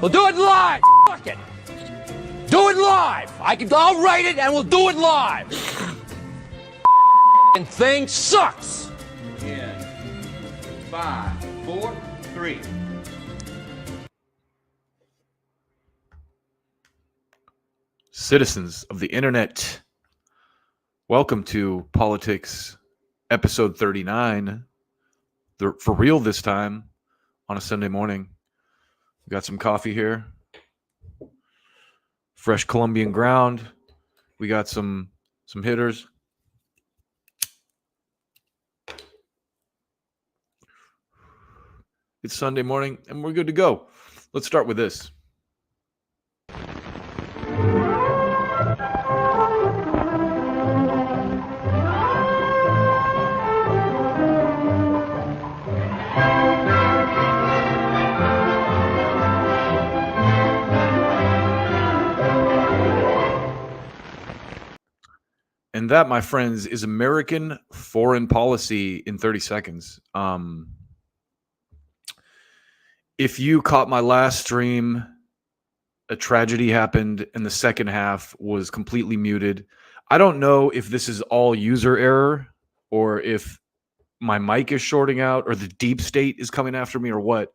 We'll do it live. Fuck it. Do it live. I'll write it and we'll do it live. And thing sucks. In 5, 4, 3. Citizens of the internet, welcome to Politics episode 39. For real this time on a Sunday morning. We got some coffee here. Fresh Colombian ground. We got some hitters. It's Sunday morning and we're good to go. Let's start with this. And that, my friends, is American foreign policy in 30 seconds. If you caught my last stream, a tragedy happened and the second half was completely muted. I don't know if this is all user error or if my mic is shorting out or the deep state is coming after me or what,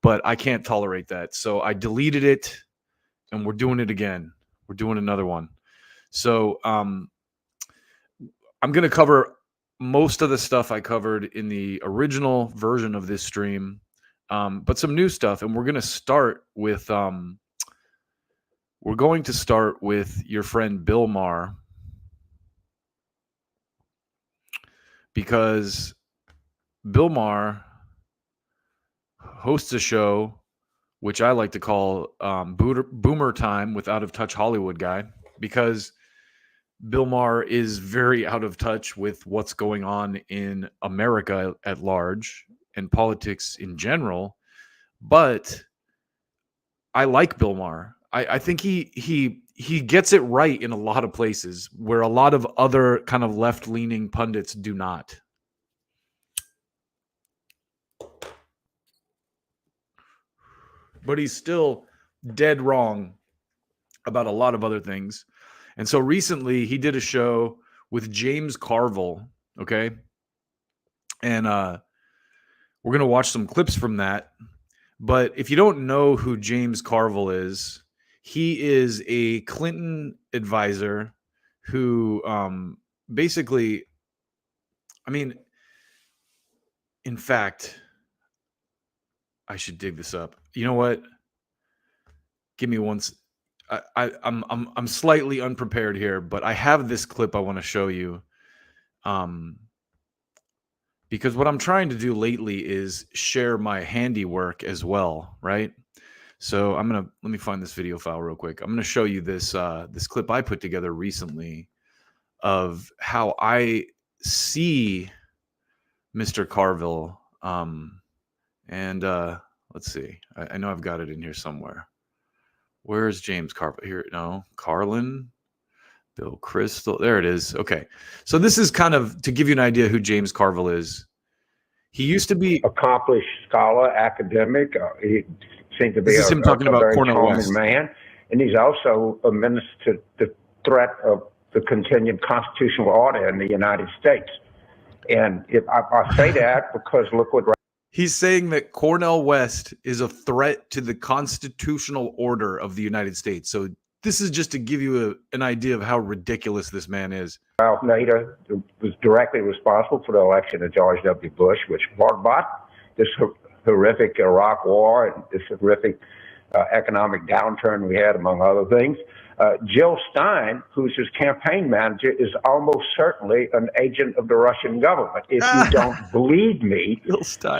but I can't tolerate that. So I deleted it and we're doing it again. We're doing another one. So, I'm going to cover most of the stuff I covered in the original version of this stream, but some new stuff. And we're going to start with your friend Bill Maher, because Bill Maher hosts a show which I like to call Boomer Time with Out of Touch Hollywood Guy, because Bill Maher is very out of touch with what's going on in America at large and politics in general. But I like Bill Maher. I think he gets it right in a lot of places where a lot of other kind of left-leaning pundits do not. But he's still dead wrong about a lot of other things. And so recently he did a show with James Carville, okay? And we're going to watch some clips from that. But if you don't know who James Carville is, he is a Clinton advisor who basically, in fact, I should dig this up. You know what? Give me one. I'm slightly unprepared here, but I have this clip I want to show you. Because what I'm trying to do lately is share my handiwork as well, right? So let me find this video file real quick. I'm gonna show you this this clip I put together recently of how I see Mr. Carville. Let's see. I know I've got it in here somewhere. Where's James Carville? Here, no, Carlin, Bill Crystal. There it is. Okay. So this is kind of to give you an idea who James Carville is. He used to be accomplished scholar, academic. He seemed to be him talking about very Cornel charming West. man. And he's also a minister to the threat of the continued constitutional order in the United States. And if I say that because look what he's saying that Cornel West is a threat to the constitutional order of the United States. So this is just to give you an idea of how ridiculous this man is. Ralph Nader was directly responsible for the election of George W. Bush, which brought about this horrific Iraq war and this horrific economic downturn we had, among other things. Jill Stein, who's his campaign manager, is almost certainly an agent of the Russian government. If you don't believe me,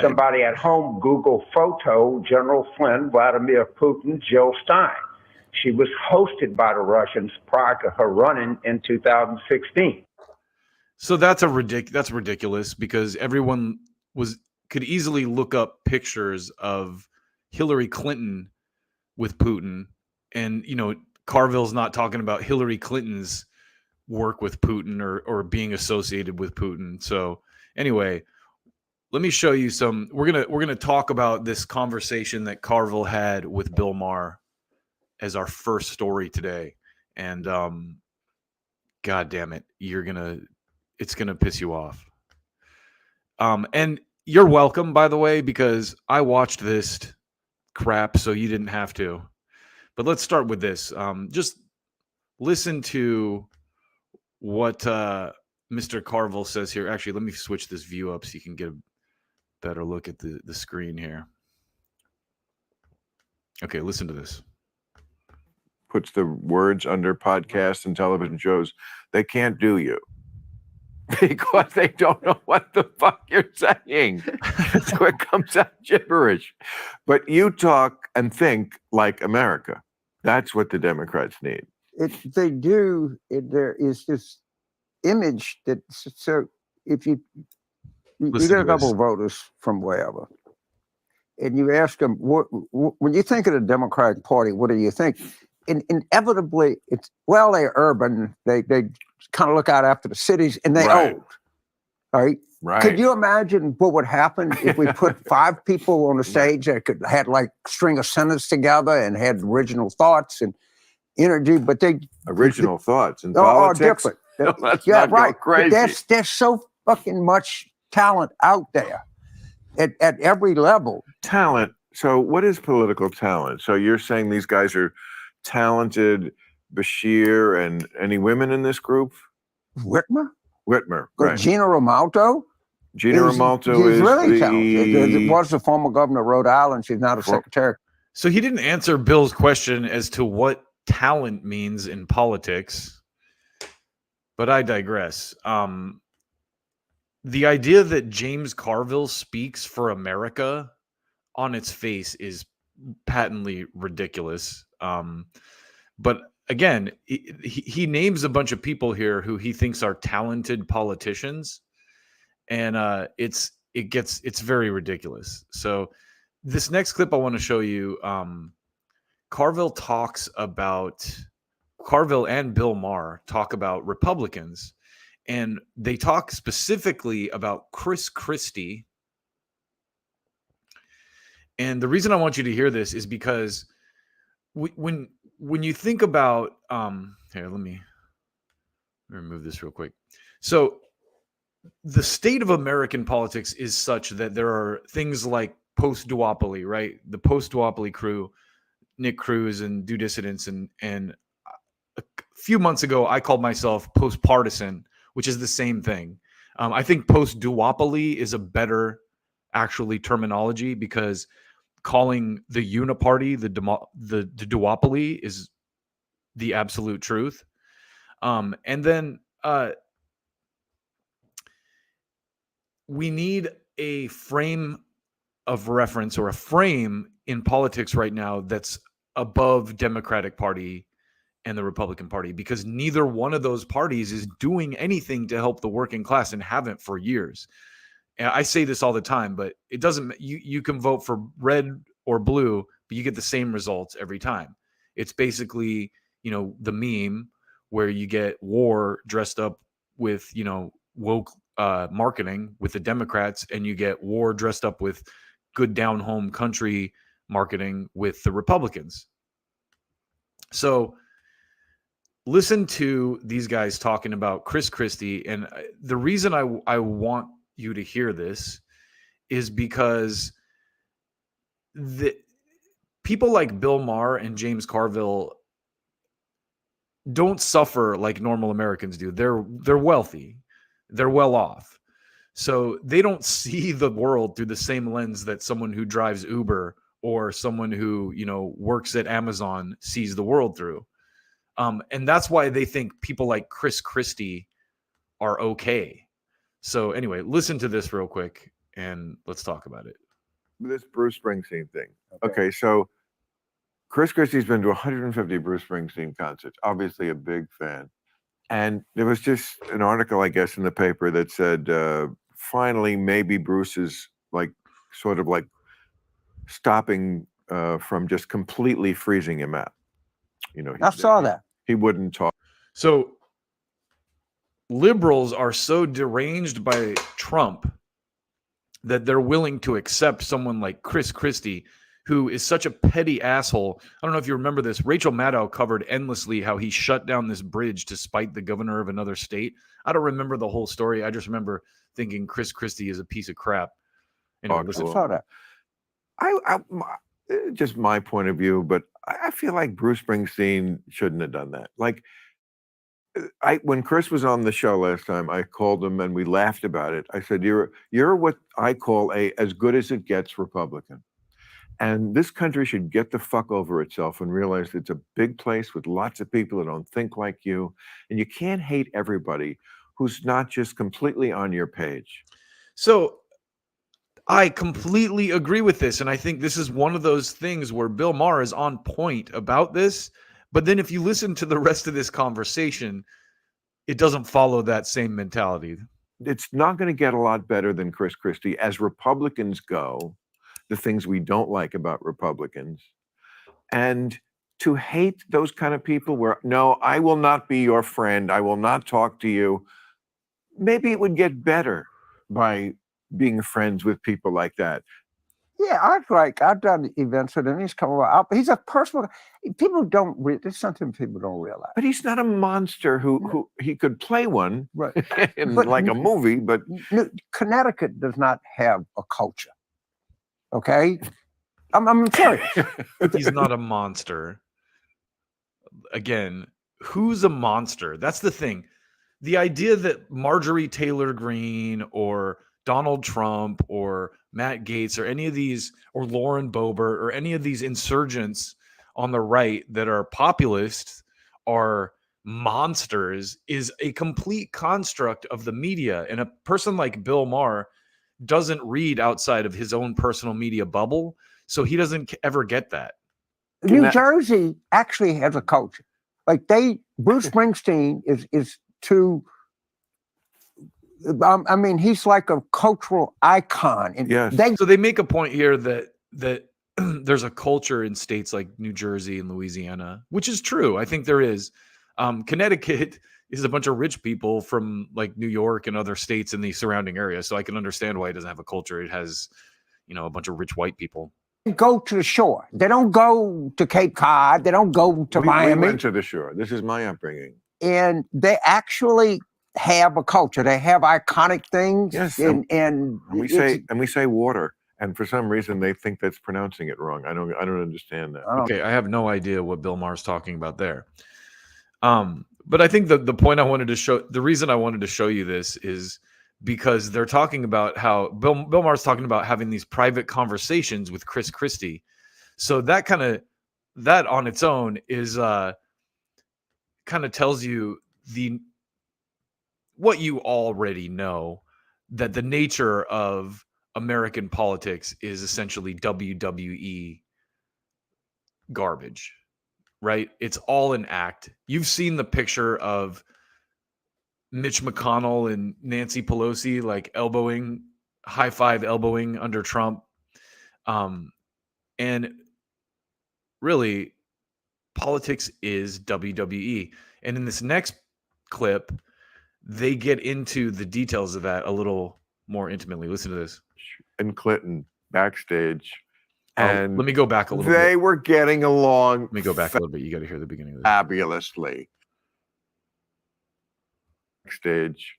somebody at home Google photo General Flynn, Vladimir Putin, Jill Stein. She was hosted by the Russians prior to her run-in in 2016. So that's ridiculous because everyone could easily look up pictures of Hillary Clinton with Putin, and Carville's not talking about Hillary Clinton's work with Putin or being associated with Putin. So anyway, let me show you some. We're gonna talk about this conversation that Carville had with Bill Maher as our first story today, and God damn it, it's gonna piss you off. And you're welcome, by the way, because I watched this crap, so you didn't have to. But let's start with this. Just listen to what Mr. Carville says here. Actually, let me switch this view up so you can get a better look at the screen here. Okay, listen to this. Puts the words under podcasts and television shows. They can't do you because they don't know what the fuck you're saying. So it comes out gibberish. But you talk and think like America. That's what the Democrats need. They do. There is this image that, so if you Listen get to a couple this. of voters from wherever, and you ask them, when you think of the Democratic Party, what do you think? And inevitably, it's, well, they're urban. They kind of look out after the cities, and they're Right. old. Right? Right. Could you imagine what would happen if we put 5 people on the stage that had like string a sentence together and had original thoughts and energy, but they Original thoughts and are politics? different. Let's Yeah, not go right. But crazy. there's so fucking much talent out there at every level. Talent. So what is political talent? So you're saying these guys are talented, Bashir, and any women in this group? Whitmer, Whitmer, but right. Gina Ramalto. Gina Ramalto He's is really talented. the... Was the former governor of Rhode Island. She's now the secretary. So he didn't answer Bill's question as to what talent means in politics, but I digress. The idea that James Carville speaks for America on its face is patently ridiculous. But again, he names a bunch of people here who he thinks are talented politicians, and it's very ridiculous. So this next clip I want to show you, Carville and Bill Maher talk about Republicans, and they talk specifically about Chris Christie. And the reason I want you to hear this is because when you think about here, let me remove this real quick. So the state of American politics is such that there are things like post-duopoly, right? The post-duopoly crew, Nick Cruz and Do Dissidents, and a few months ago I called myself post-partisan, which is the same thing. I think post-duopoly is a better actually terminology, because calling the uniparty the duopoly is the absolute truth. And then we need a frame of reference, or a frame in politics right now, that's above Democratic Party and the Republican Party, because neither one of those parties is doing anything to help the working class, and haven't for years. And I say this all the time, but it doesn't, you can vote for red or blue, but you get the same results every time. It's basically, the meme where you get war dressed up with, woke marketing with the Democrats, and you get war dressed up with good down home country marketing with the Republicans. So listen to these guys talking about Chris Christie. And the reason I want you to hear this is because the people like Bill Maher and James Carville don't suffer like normal Americans do. They're wealthy. They're well off. So they don't see the world through the same lens that someone who drives Uber or someone who, works at Amazon sees the world through. And that's why they think people like Chris Christie are okay. So anyway, listen to this real quick and let's talk about it. This Bruce Springsteen thing. Okay, so Chris Christie's been to 150 Bruce Springsteen concerts, obviously a big fan. And there was just an article, I guess, in the paper that said, finally, maybe Bruce is sort of stopping from just completely freezing him out. I saw that. He wouldn't talk. So liberals are so deranged by Trump that they're willing to accept someone like Chris Christie, who is such a petty asshole. I don't know if you remember this. Rachel Maddow covered endlessly how he shut down this bridge to spite the governor of another state. I don't remember the whole story. I just remember thinking Chris Christie is a piece of crap. Anyway, listen. I saw that. Just my point of view, but I feel like Bruce Springsteen shouldn't have done that. Like, when Chris was on the show last time, I called him and we laughed about it. I said, "You're what I call a as good as it gets Republican." And this country should get the fuck over itself and realize it's a big place with lots of people that don't think like you. And you can't hate everybody who's not just completely on your page. So I completely agree with this. And I think this is one of those things where Bill Maher is on point about this. But then if you listen to the rest of this conversation, it doesn't follow that same mentality. It's not going to get a lot better than Chris Christie as Republicans go. The things we don't like about Republicans, and to hate those kind of people where, no, I will not be your friend. I will not talk to you. Maybe it would get better by being friends with people like that. Yeah, I've done events with him. He's come out. He's a personal. People don't. There's something people don't realize. But he's not a monster who he could play one Right. in But like a movie. But Connecticut does not have a culture. Okay, I'm serious. He's not a monster. Again, who's a monster? That's the thing. The idea that Marjorie Taylor Greene or Donald Trump or Matt Gaetz or any of these, or Lauren Boebert or any of these insurgents on the right that are populists are monsters is a complete construct of the media. And a person like Bill Maher doesn't read outside of his own personal media bubble, so he doesn't ever get that. New Jersey actually has a culture. Like Bruce Springsteen is too. I mean, he's like a cultural icon. And yes. So they make a point here that there's a culture in states like New Jersey and Louisiana, which is true. I think there is. Connecticut is a bunch of rich people from like New York and other states in the surrounding area. So I can understand why it doesn't have a culture. It has, a bunch of rich white people. They go to the shore. They don't go to Cape Cod. They don't go to Miami. We went to the shore. This is my upbringing. And they actually have a culture. They have iconic things. Yes. And we say water. And for some reason they think that's pronouncing it wrong. I don't understand that. Okay, I have no idea what Bill Maher's talking about there. But I think the point I wanted to show, the reason I wanted to show you this is because they're talking about how Bill Maher's talking about having these private conversations with Chris Christie. So that on its own is kind of tells you what you already know, that the nature of American politics is essentially WWE garbage. Right? It's all an act. You've seen the picture of Mitch McConnell and Nancy Pelosi like high five elbowing under Trump. And really, politics is WWE. And in this next clip, they get into the details of that a little more intimately. Listen to this. And Clinton backstage. And let me go back a little bit. They were getting along. Let me go back a little bit. You got to hear the beginning of this. Fabulously. Backstage.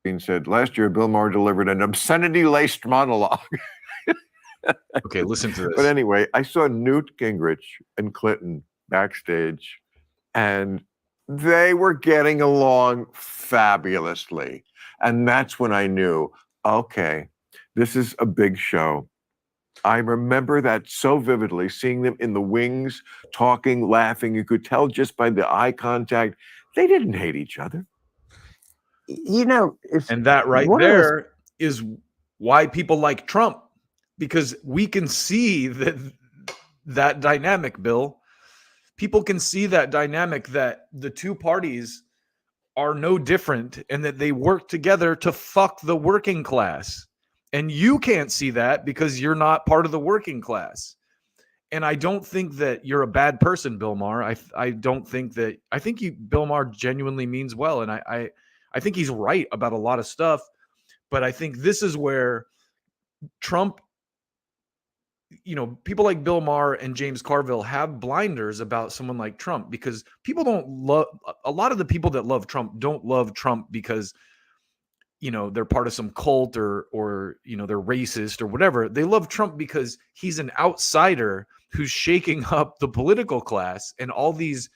Being said, last year, Bill Maher delivered an obscenity-laced monologue. Okay, listen to this. But anyway, I saw Newt Gingrich and Clinton backstage, and they were getting along fabulously. And that's when I knew, okay, this is a big show. I remember that so vividly, seeing them in the wings, talking, laughing. You could tell just by the eye contact, they didn't hate each other. And that right there is why people like Trump, because we can see that dynamic, Bill. People can see that dynamic, that the two parties are no different and that they work together to fuck the working class. And you can't see that because you're not part of the working class. And I don't think that you're a bad person, Bill Maher. I think Bill Maher genuinely means well. And I think he's right about a lot of stuff. But I think this is where Trump, people like Bill Maher and James Carville have blinders about someone like Trump, because people don't love, a lot of the people that love Trump don't love Trump because, they're part of some cult or they're racist or whatever. They love Trump because he's an outsider who's shaking up the political class, and all these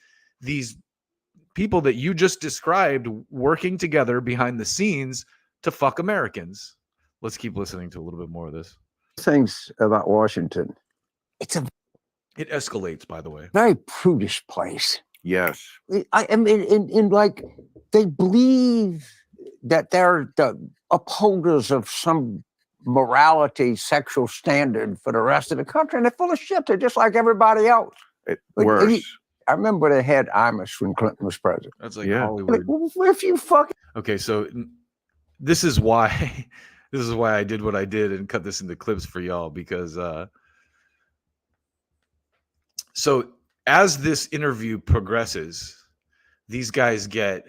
people that you just described working together behind the scenes to fuck Americans. Let's keep listening to a little bit more of this. Things about Washington. It's a It escalates, by the way. very prudish place. Yes. I mean, in like, they believe that they're the upholders of some morality, sexual standard for the rest of the country, and they're full of shit. They're just like everybody else. Worse. I remember they had Amish when Clinton was president. That's like Yeah. Hollywood. Well, if you fucking Okay, so this is why I did what I did and cut this into clips for y'all, because so as this interview progresses, these guys get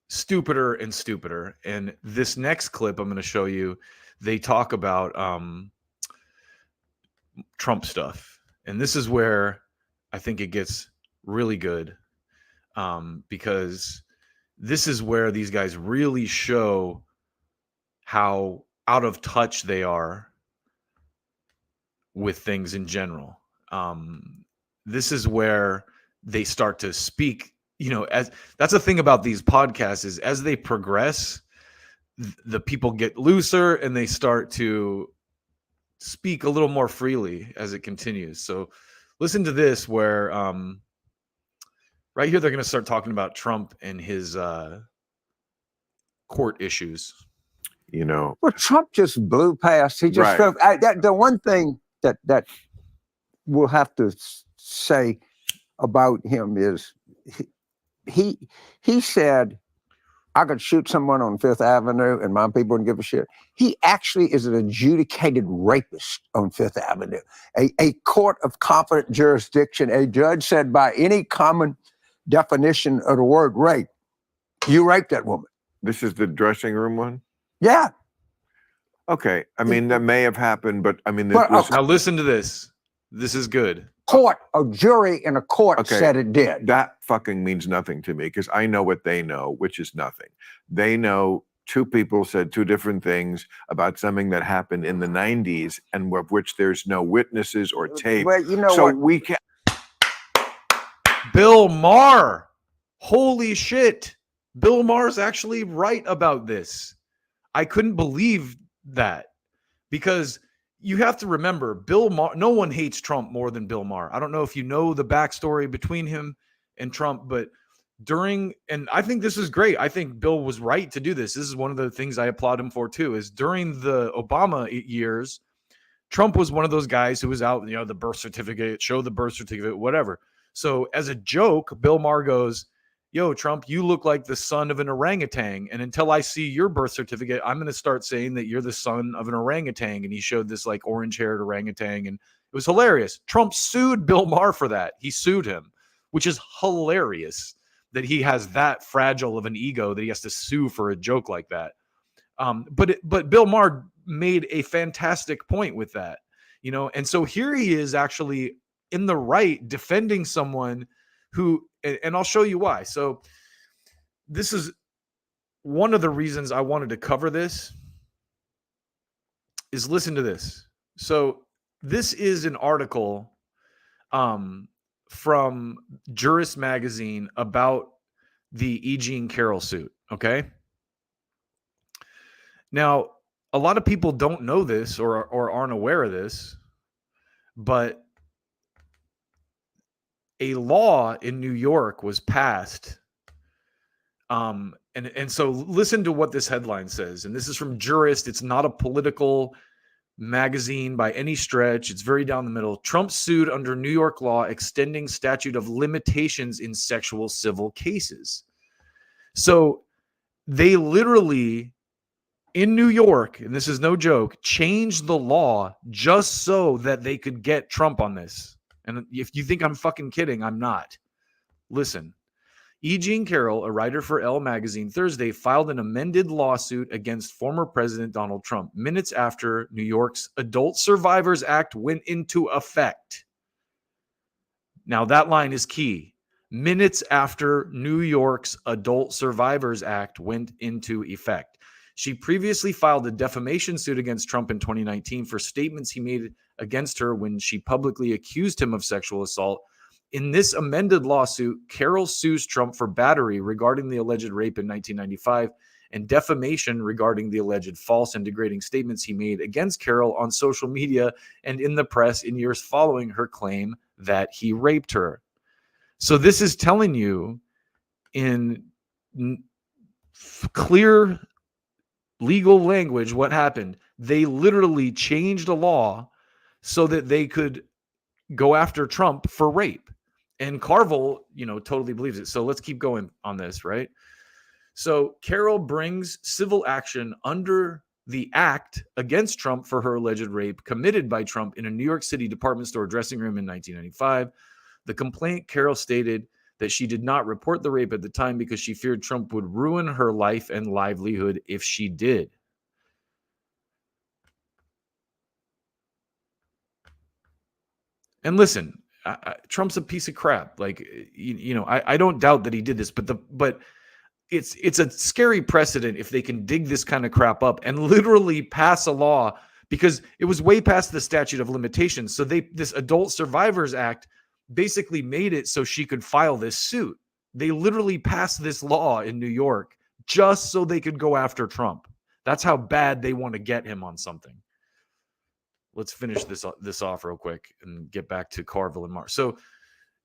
stupider and stupider. And this next clip I'm going to show you, they talk about Trump stuff. And this is where I think it gets really good, because this is where these guys really show how out of touch they are with things in general. This is where they start to speak, as that's the thing about these podcasts, is as they progress, the people get looser and they start to speak a little more freely as it continues. So listen to this, where right here they're going to start talking about Trump and his court issues. well, Trump just blew past. He just Right. the one thing that we'll have to say about him is he said, I could shoot someone on Fifth Avenue and my people wouldn't give a shit. He actually is an adjudicated rapist on Fifth Avenue. A court of competent jurisdiction, a judge said, by any common definition of the word rape, you raped that woman. This is the dressing room one? Yeah. Okay. I mean, that may have happened, but I mean, But, Now listen to this. This is good. a jury in a court Okay. said it did. that fucking means nothing to me, because I know what they know, which is nothing. They know two people said two different things about something that happened in the 90s and of which there's no witnesses or tape. Well, you know so what? we can Bill Maher. Holy shit. Bill Maher's actually right about this. I couldn't believe that, because you have to remember, Bill Maher, no one hates Trump more than Bill Maher. I don't know if you know the backstory between him and Trump, but and I think this is great. I think Bill was right to do this. This is one of the things I applaud him for too, is during the Obama years, Trump was one of those guys who was out, the birth certificate, show the birth certificate, whatever. So as a joke, Bill Maher goes, yo, Trump, you look like the son of an orangutan. And until I see your birth certificate, I'm going to start saying that you're the son of an orangutan. And he showed this like orange-haired orangutan, and it was hilarious. Trump sued Bill Maher for that. He sued him, which is hilarious that he has that fragile of an ego that he has to sue for a joke like that. But Bill Maher made a fantastic point with that, and so here he is actually in the right, defending someone who, and I'll show you why. So this is one of the reasons I wanted to cover this, is listen to this. So this is an article from Jurist Magazine about the E. Jean Carroll suit. Okay. Now, a lot of people don't know this or aren't aware of this, but a law in New York was passed. And so listen to what this headline says. And this is from Jurist. It's not a political magazine by any stretch. It's very down the middle. Trump sued under New York law extending statute of limitations in sexual civil cases. So they literally, in New York, and this is no joke, changed the law just so that they could get Trump on this. And if you think I'm fucking kidding, I'm not. Listen, E. Jean Carroll, a writer for Elle magazine, Thursday filed an amended lawsuit against former President Donald Trump minutes after New York's Adult Survivors Act went into effect. Now, that line is key. Minutes after New York's Adult Survivors Act went into effect. She previously filed a defamation suit against Trump in 2019 for statements he made against her when she publicly accused him of sexual assault. In this amended lawsuit, Carroll sues Trump for battery regarding the alleged rape in 1995 and defamation regarding the alleged false and degrading statements he made against Carroll on social media and in the press in years following her claim that he raped her. So this is telling you in clear legal language what happened. They literally changed a law so that they could go after Trump for rape. And Carville, totally believes it. So let's keep going on this, right? So Carroll brings civil action under the act against Trump for her alleged rape committed by Trump in a New York City department store dressing room in 1995. The complaint, Carroll stated that she did not report the rape at the time because she feared Trump would ruin her life and livelihood if she did. And listen, Trump's a piece of crap. Like, I don't doubt that he did this, but it's a scary precedent if they can dig this kind of crap up and literally pass a law, because it was way past the statute of limitations. So this Adult Survivors Act basically made it so she could file this suit. They literally passed this law in New York just so they could go after Trump. That's how bad they want to get him on something. Let's finish this off real quick and get back to Carville and Maher. So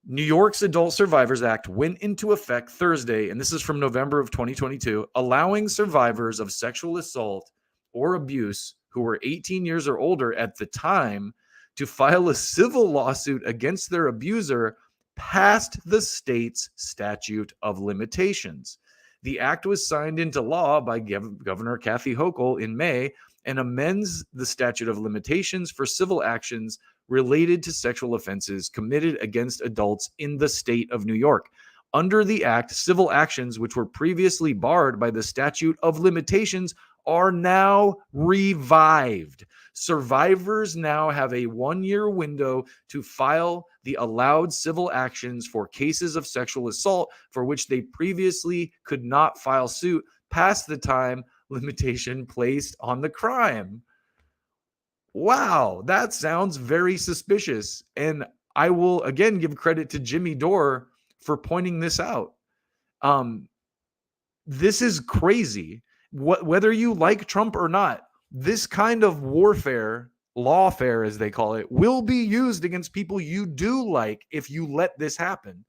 New York's Adult Survivors Act went into effect Thursday, and this is from November of 2022, allowing survivors of sexual assault or abuse who were 18 years or older at the time to file a civil lawsuit against their abuser past the state's statute of limitations. The act was signed into law by Governor Kathy Hochul in May and amends the statute of limitations for civil actions related to sexual offenses committed against adults in the state of New York. Under the act, civil actions which were previously barred by the statute of limitations are now revived. Survivors now have a 1-year window to file the allowed civil actions for cases of sexual assault for which they previously could not file suit past the time limitation placed on the crime. Wow, that sounds very suspicious. And I will again give credit to Jimmy Dore for pointing this out. This is crazy. Whether you like Trump or not, this kind of warfare, lawfare as they call it, will be used against people you do like if you let this happen.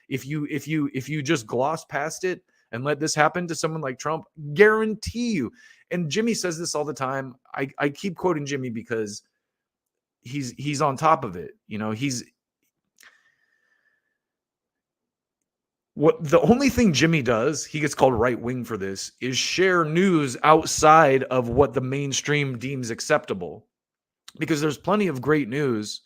If you just gloss past it and let this happen to someone like Trump, guarantee you. And Jimmy says this all the time. I keep quoting Jimmy because he's on top of it. The only thing Jimmy does, he gets called right wing for this, is share news outside of what the mainstream deems acceptable. Because there's plenty of great news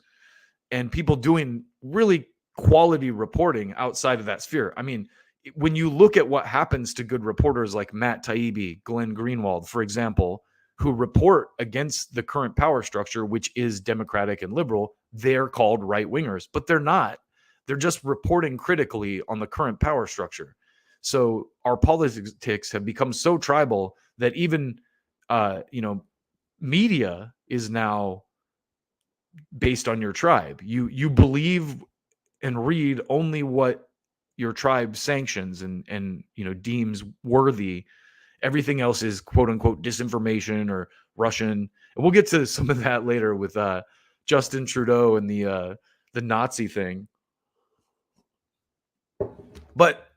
and people doing really quality reporting outside of that sphere. I mean, when you look at what happens to good reporters like Matt Taibbi, Glenn Greenwald, for example, who report against the current power structure, which is Democratic and liberal, they're called right-wingers, but they're not. They're just reporting critically on the current power structure. So our politics have become so tribal that even, media is now based on your tribe. You believe and read only what your tribe sanctions and deems worthy. Everything else is quote unquote disinformation or Russian. And we'll get to some of that later with Justin Trudeau and the Nazi thing. But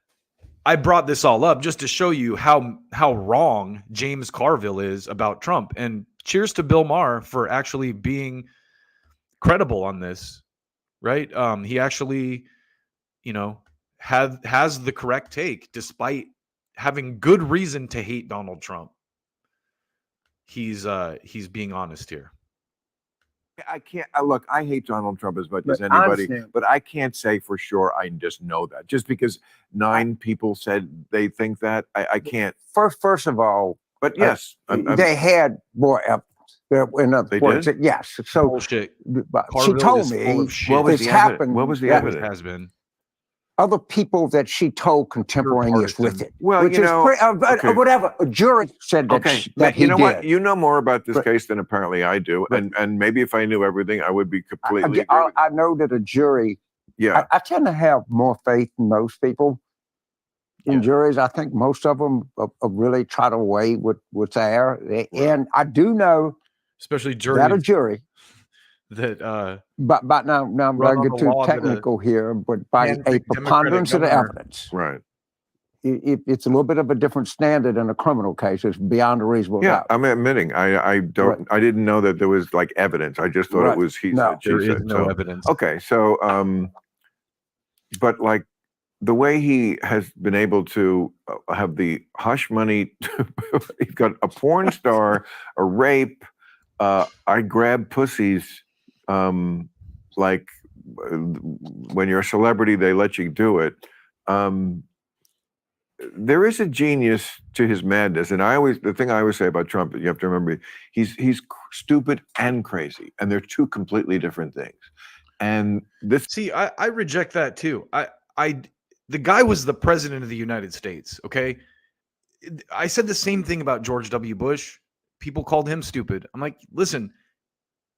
I brought this all up just to show you how wrong James Carville is about Trump. And cheers to Bill Maher for actually being credible on this, right? He actually, has the correct take despite having good reason to hate Donald Trump. He's being honest here. I can't look. I hate Donald Trump as much as But I anybody, understand. but I can't say for sure. I just know that just because 9 people said they think that, I can't. First of all, But yes, they had more evidence. In other They words, did? yes. So Bullshit. but she Carville told is full me of shit. What was this the evidence? happened. What was the that evidence? Has been. Other people that she told contemporaneous with partisan. it. Well, which you is know, okay. Whatever. A jury said that, Okay, that he you know did. what? You know more about this But- case than apparently I do, and maybe if I knew everything, I would be completely. I know that a jury. Yeah, I tend to have more faith in most people. In juries, I think most of them really try to weigh what's there. And I do know Especially that a juries jury. that But now I'm Run going on to the get too law that a technical here. But by a handpicked preponderance of the Democratic evidence, right. it's a little bit of a different standard in a criminal case. It's beyond a reasonable Yeah, doubt. I'm admitting I don't. Right. I didn't know that there was like evidence. I just thought Right. it was he No. said, she there is said. no So evidence. okay, so but like the way he has been able to have the hush money, he's got a porn star, a rape. I grab pussies. Like when you're a celebrity, they let you do it. There is a genius to his madness, and the thing I always say about Trump, you have to remember, he's stupid and crazy, and they're two completely different things. And this, See, I reject that too. The guy was the president of the United States. Okay, I said the same thing about George W. Bush. People called him stupid. I'm like, listen,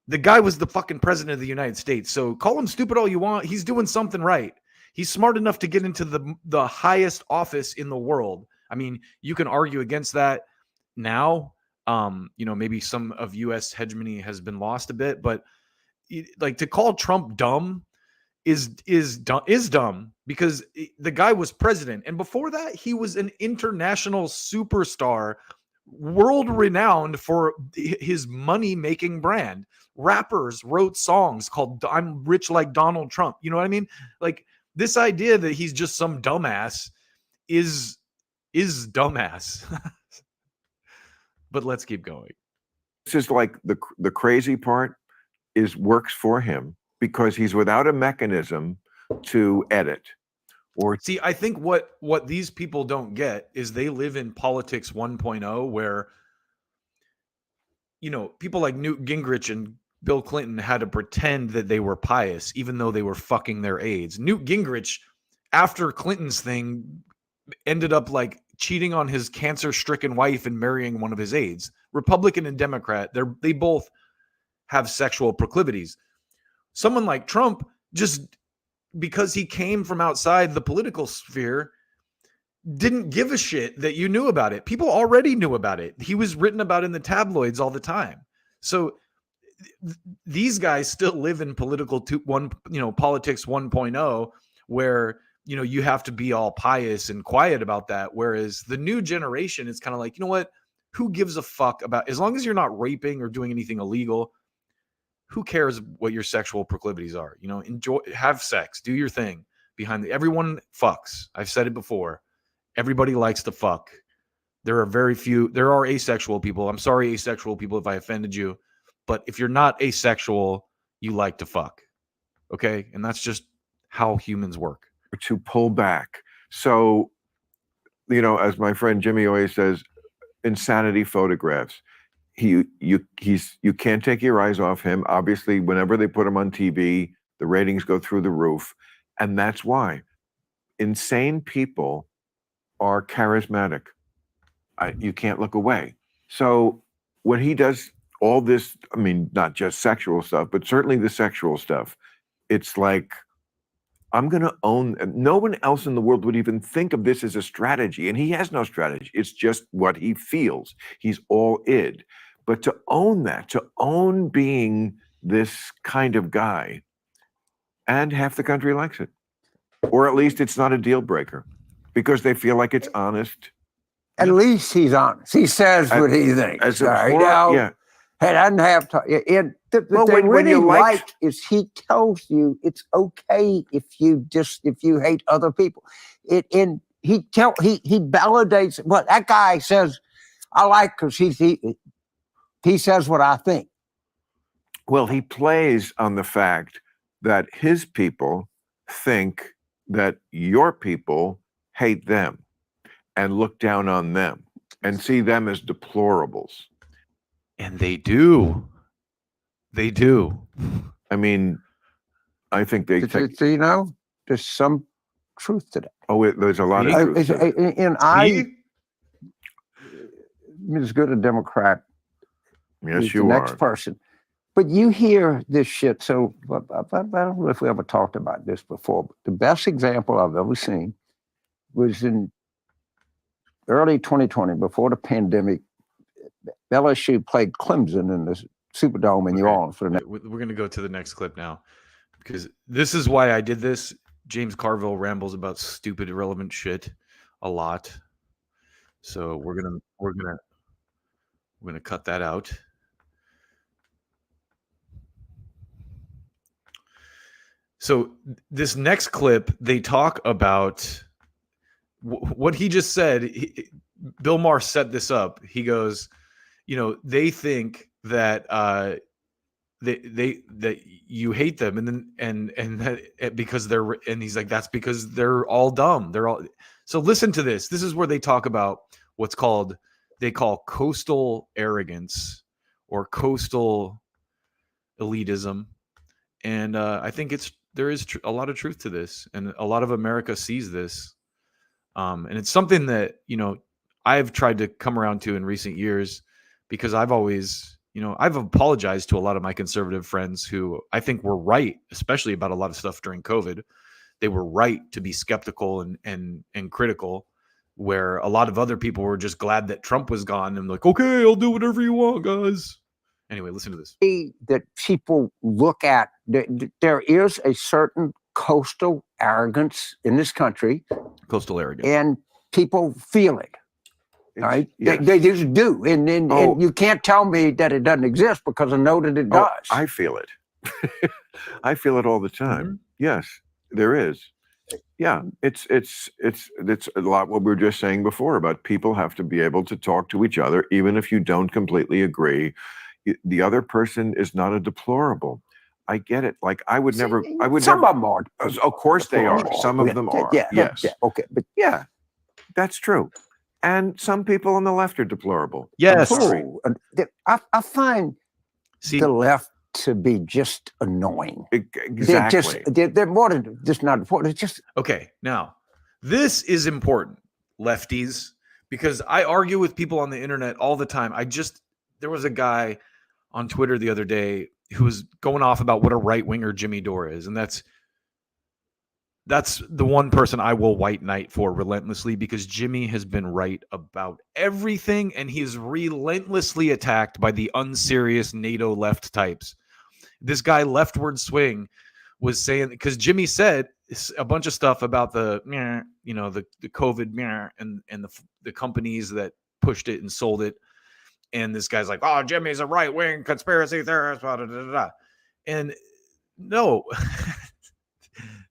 the guy was the fucking president of the United States. So call him stupid all you want. He's doing something right. He's smart enough to get into the highest office in the world. I mean, you can argue against that now. Maybe some of U.S. hegemony has been lost a bit, but like to call Trump dumb is dumb because the guy was president, and before that, he was an international superstar, world renowned for his money making brand. Rappers wrote songs called "I'm Rich Like Donald Trump." You know what I mean? Like this idea that he's just some dumbass is dumbass. But let's keep going. this is like the crazy part is works for him because he's without a mechanism to edit or See, I think what these people don't get is they live in politics 1.0 where people like Newt Gingrich and Bill Clinton had to pretend that they were pious even though they were fucking their aides. Newt Gingrich, after Clinton's thing, ended up like cheating on his cancer-stricken wife and marrying one of his aides. Republican and Democrat, they both have sexual proclivities. Someone like Trump, just because he came from outside the political sphere, didn't give a shit that you knew about it. People already knew about it. He was written about in the tabloids all the time. So these guys still live in politics 1.0, where you have to be all pious and quiet about that. Whereas the new generation is kind of like, you know what? Who gives a fuck about, as long as you're not raping or doing anything illegal, who cares what your sexual proclivities are? Enjoy, have sex, do your thing everyone fucks. I've said it before. Everybody likes to fuck. There are asexual people. I'm sorry, asexual people, if I offended you, but if you're not asexual, you like to fuck. Okay. And that's just how humans work. to pull back. So, as my friend Jimmy always says, insanity photographs. You can't take your eyes off him. Obviously, whenever they put him on TV, the ratings go through the roof. And that's why insane people are charismatic. You can't look away. So when he does all this, I mean, not just sexual stuff, but certainly the sexual stuff, it's like, I'm going to own. No one else in the world would even think of this as a strategy. And he has no strategy. It's just what he feels. He's all id. But to own that, to own being this kind of guy, and half the country likes it. Or at least it's not a deal breaker because they feel like it's honest. At least he's honest. He says what he thinks. As Right? abhorrent, yeah. He doesn't have to. And Well, they when really you like is he tells you it's okay if you hate other people. And he validates what that guy says. I like because he says what I think. Well, he plays on the fact that his people think that your people hate them and look down on them and see them as deplorables. And they do. They do. I mean, I think they take. You know, there's some truth to that. Oh, there's a lot of truth to that. And I'm as good a Democrat Yes, as you the next are. person. But you hear this shit. So I don't know if we ever talked about this before, but the best example I've ever seen was in early 2020, before the pandemic. LSU played Clemson in the Superdome in New Orleans for the next. We're going to go to the next clip now, because this is why I did this. James Carville rambles about stupid, irrelevant shit a lot, so we're gonna cut that out. So this next clip, they talk about what he just said. Bill Maher set this up. He goes, you know, they think that that you hate them, and then and that because they're, and he's like, that's because they're all dumb. They're all. So listen to this. This is where they talk about what's called, they call coastal arrogance or coastal elitism, and I think there is a lot of truth to this, and a lot of America sees this, and it's something that, you know, I've tried to come around to in recent years, because I've always, you know, I've apologized to a lot of my conservative friends who I think were right, especially about a lot of stuff during COVID. They were right to be skeptical and critical, where a lot of other people were just glad that Trump was gone and like, okay, I'll do whatever you want, guys. Anyway, listen to this. That people look at, there is a certain coastal arrogance in this country, Coastal arrogance. and people feel it. Right? Yes. They just do. And you can't tell me that it doesn't exist, because I know that it does. I feel it. I feel it all the time. Mm-hmm. Yes, there is. Yeah, it's a lot what we were just saying before about people have to be able to talk to each other, even if you don't completely agree. The other person is not a deplorable. I get it. Like I would never. Some of them are. Of course they are. Some of them are. Yeah, Yes. Yeah, okay, but Yeah, that's true. And some people on the left are deplorable. Yes. I'm sorry. I find See, the left to be just annoying. Exactly. They're more than just not important. It's just okay, now this is important, lefties, because I argue with people on the internet all the time. There was a guy on Twitter the other day who was going off about what a right-winger Jimmy Dore is, and that's the one person I will white knight for relentlessly, because Jimmy has been right about everything, and he is relentlessly attacked by the unserious NATO left types. This guy, Leftward Swing, was saying, because Jimmy said a bunch of stuff about the COVID and the companies that pushed it and sold it. And this guy's like, oh, Jimmy's a right-wing conspiracy theorist, blah, blah, blah, blah. And no,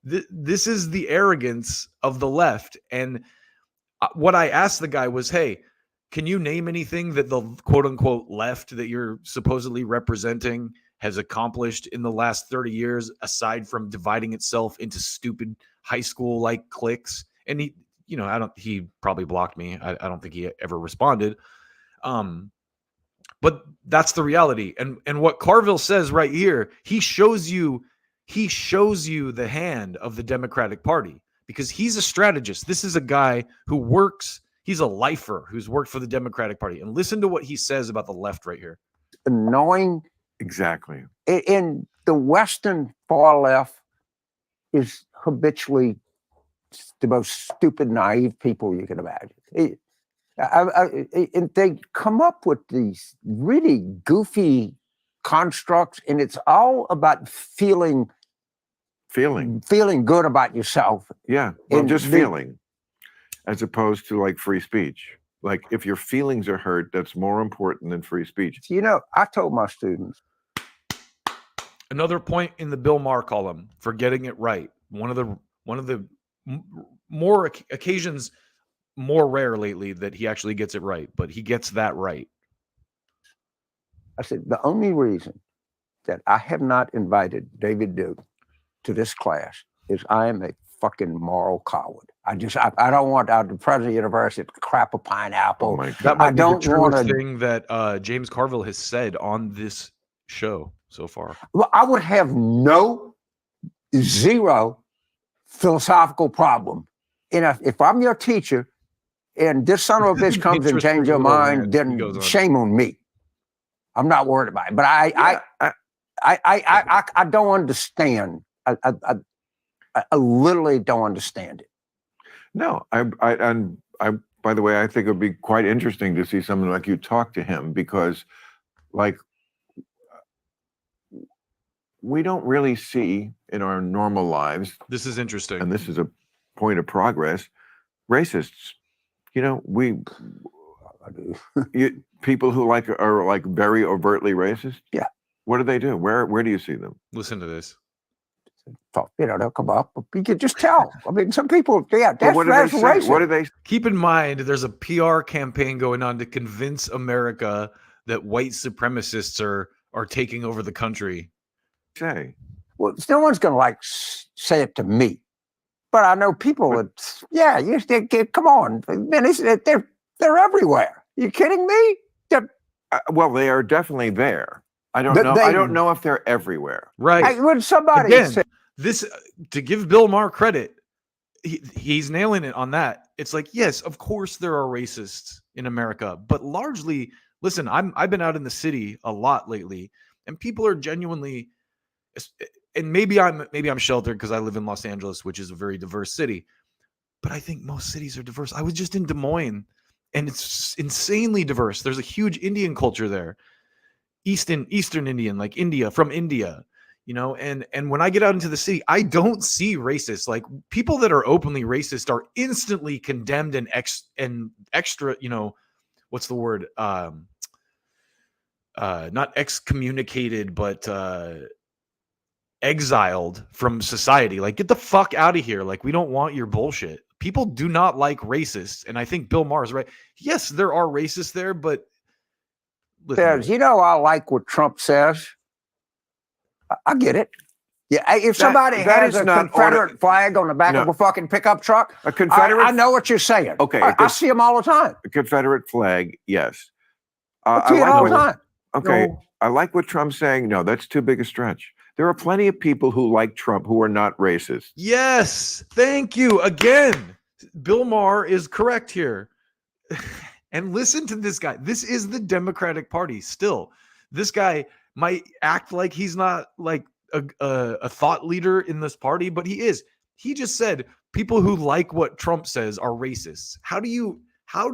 this is the arrogance of the left. And what I asked the guy was, hey, can you name anything that the quote-unquote left that you're supposedly representing has accomplished in the last 30 years, aside from dividing itself into stupid high school-like cliques? And he probably blocked me. I don't think he ever responded. But that's the reality. And what Carville says right here, he shows you the hand of the Democratic Party, because he's a strategist. This is a guy who works, he's a lifer who's worked for the Democratic Party. And listen to what he says about the left right here. annoying. Exactly. In the Western far left is habitually the most stupid, naive people you can imagine. And they come up with these really goofy constructs, and it's all about feeling good about yourself. Yeah. Well, And just the- feeling, as opposed to like free speech. Like if your feelings are hurt, that's more important than free speech. You know, I told my students, Another point in the Bill Maher column for getting it right. One of the more occasions, more rare lately, that he actually gets it right, but he gets that right. I said, the only reason that I have not invited David Duke to this class is I am a fucking moral coward. I don't want the president of the university to crap a pineapple. Oh my God. That might I be don't the truest wanna- thing that James Carville has said on this show so far. Well, I would have zero philosophical problem. And if I'm your teacher and this son of a bitch comes and change your mind, then shame on me. I'm not worried about it. But I don't understand. I literally don't understand it. No, by the way, I think it would be quite interesting to see someone like you talk to him, because like we don't really see in our normal lives, This is interesting. and this is a point of progress, racists. You know, people who are like very overtly racist. Yeah. What do they do? Where do you see them? Listen to this. They'll come up. You can just tell. I mean, some people, But that's what do they say? racist. What do they Keep in mind, there's a PR campaign going on to convince America that white supremacists are taking over the country. say? Well, no one's going to say it to me, but I know people that, come on, man, they're everywhere. You kidding me? Well, they are definitely there. I don't know. I don't know if they're everywhere. Right. When somebody Again, said, this to give Bill Maher credit, he's nailing it on that. It's like, yes, of course there are racists in America, but largely, listen, I've been out in the city a lot lately, and people are genuinely, and maybe I'm sheltered because I live in Los Angeles, which is a very diverse city, but I think most cities are diverse. I was just in Des Moines, and it's insanely diverse. There's a huge Indian culture there. Eastern Indian, like from India, you know, and when I get out into the city, I don't see racists. Like, people that are openly racist are instantly condemned and extra, you know, what's the word? Not excommunicated, but exiled from society. Like, get the fuck out of here. Like, we don't want your bullshit. People do not like racists, and I think Bill Maher is right. Yes, there are racists there, but says, you know, I like what Trump says. I get it. Yeah, if somebody has a Confederate flag on the back of a fucking pickup truck, a Confederate, I know what you're saying. Okay, I see them all the time. A Confederate flag, yes. I see it all the time. Okay, No. I like what Trump's saying. No, that's too big a stretch. There are plenty of people who like Trump who are not racist. yes, thank you again. Bill Maher is correct here. And listen to this guy. This is the Democratic Party still. This guy might act like he's not like a thought leader in this party, but he is. He just said people who like what Trump says are racists. How do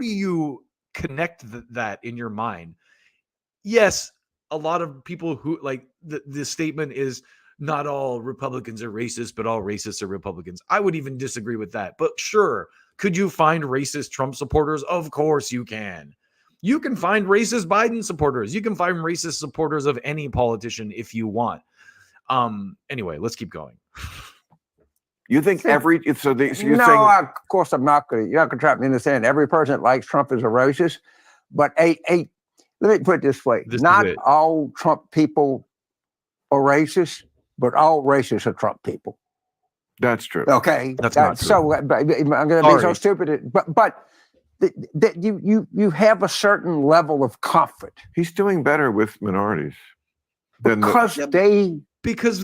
you connect that in your mind? Yes, a lot of people who like the statement is not all Republicans are racist, but all racists are Republicans. I would even disagree with that. But sure, could you find racist Trump supporters? Of course you can. You can find racist Biden supporters. You can find racist supporters of any politician if you want. Anyway, let's keep going. You think of course I'm not going to. You're not going to trap me into saying every person that likes Trump is a racist. But let me put it this way: not all Trump people are racist, but all racists are Trump people. That's true. Okay, that's not true. So I'm going to be so stupid, but you have a certain level of comfort. He's doing better with minorities because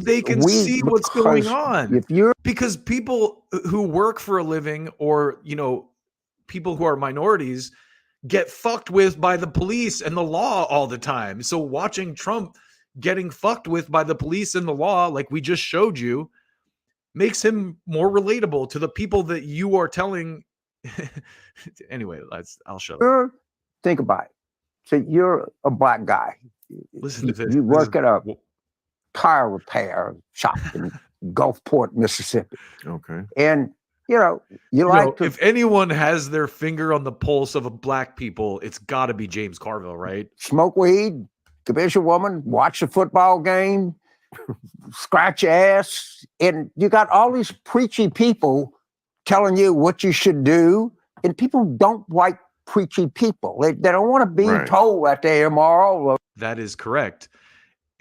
they can see what's going on. Because people who work for a living, or you know, people who are minorities, get fucked with by the police and the law all the time. So watching Trump getting fucked with by the police and the law, like we just showed you, makes him more relatable to the people that you are telling. Anyway, I'll shut up. Think about it. So you're a black guy. Listen to this. You work at a tire repair shop in Gulfport, Mississippi. Okay. And if anyone has their finger on the pulse of a black people, it's got to be James Carville, right? Smoke weed, convince a woman, watch a football game, scratch your ass, and you got all these preachy people telling you what you should do, and people don't like preachy people. They don't want to be told that they're immoral. That is correct.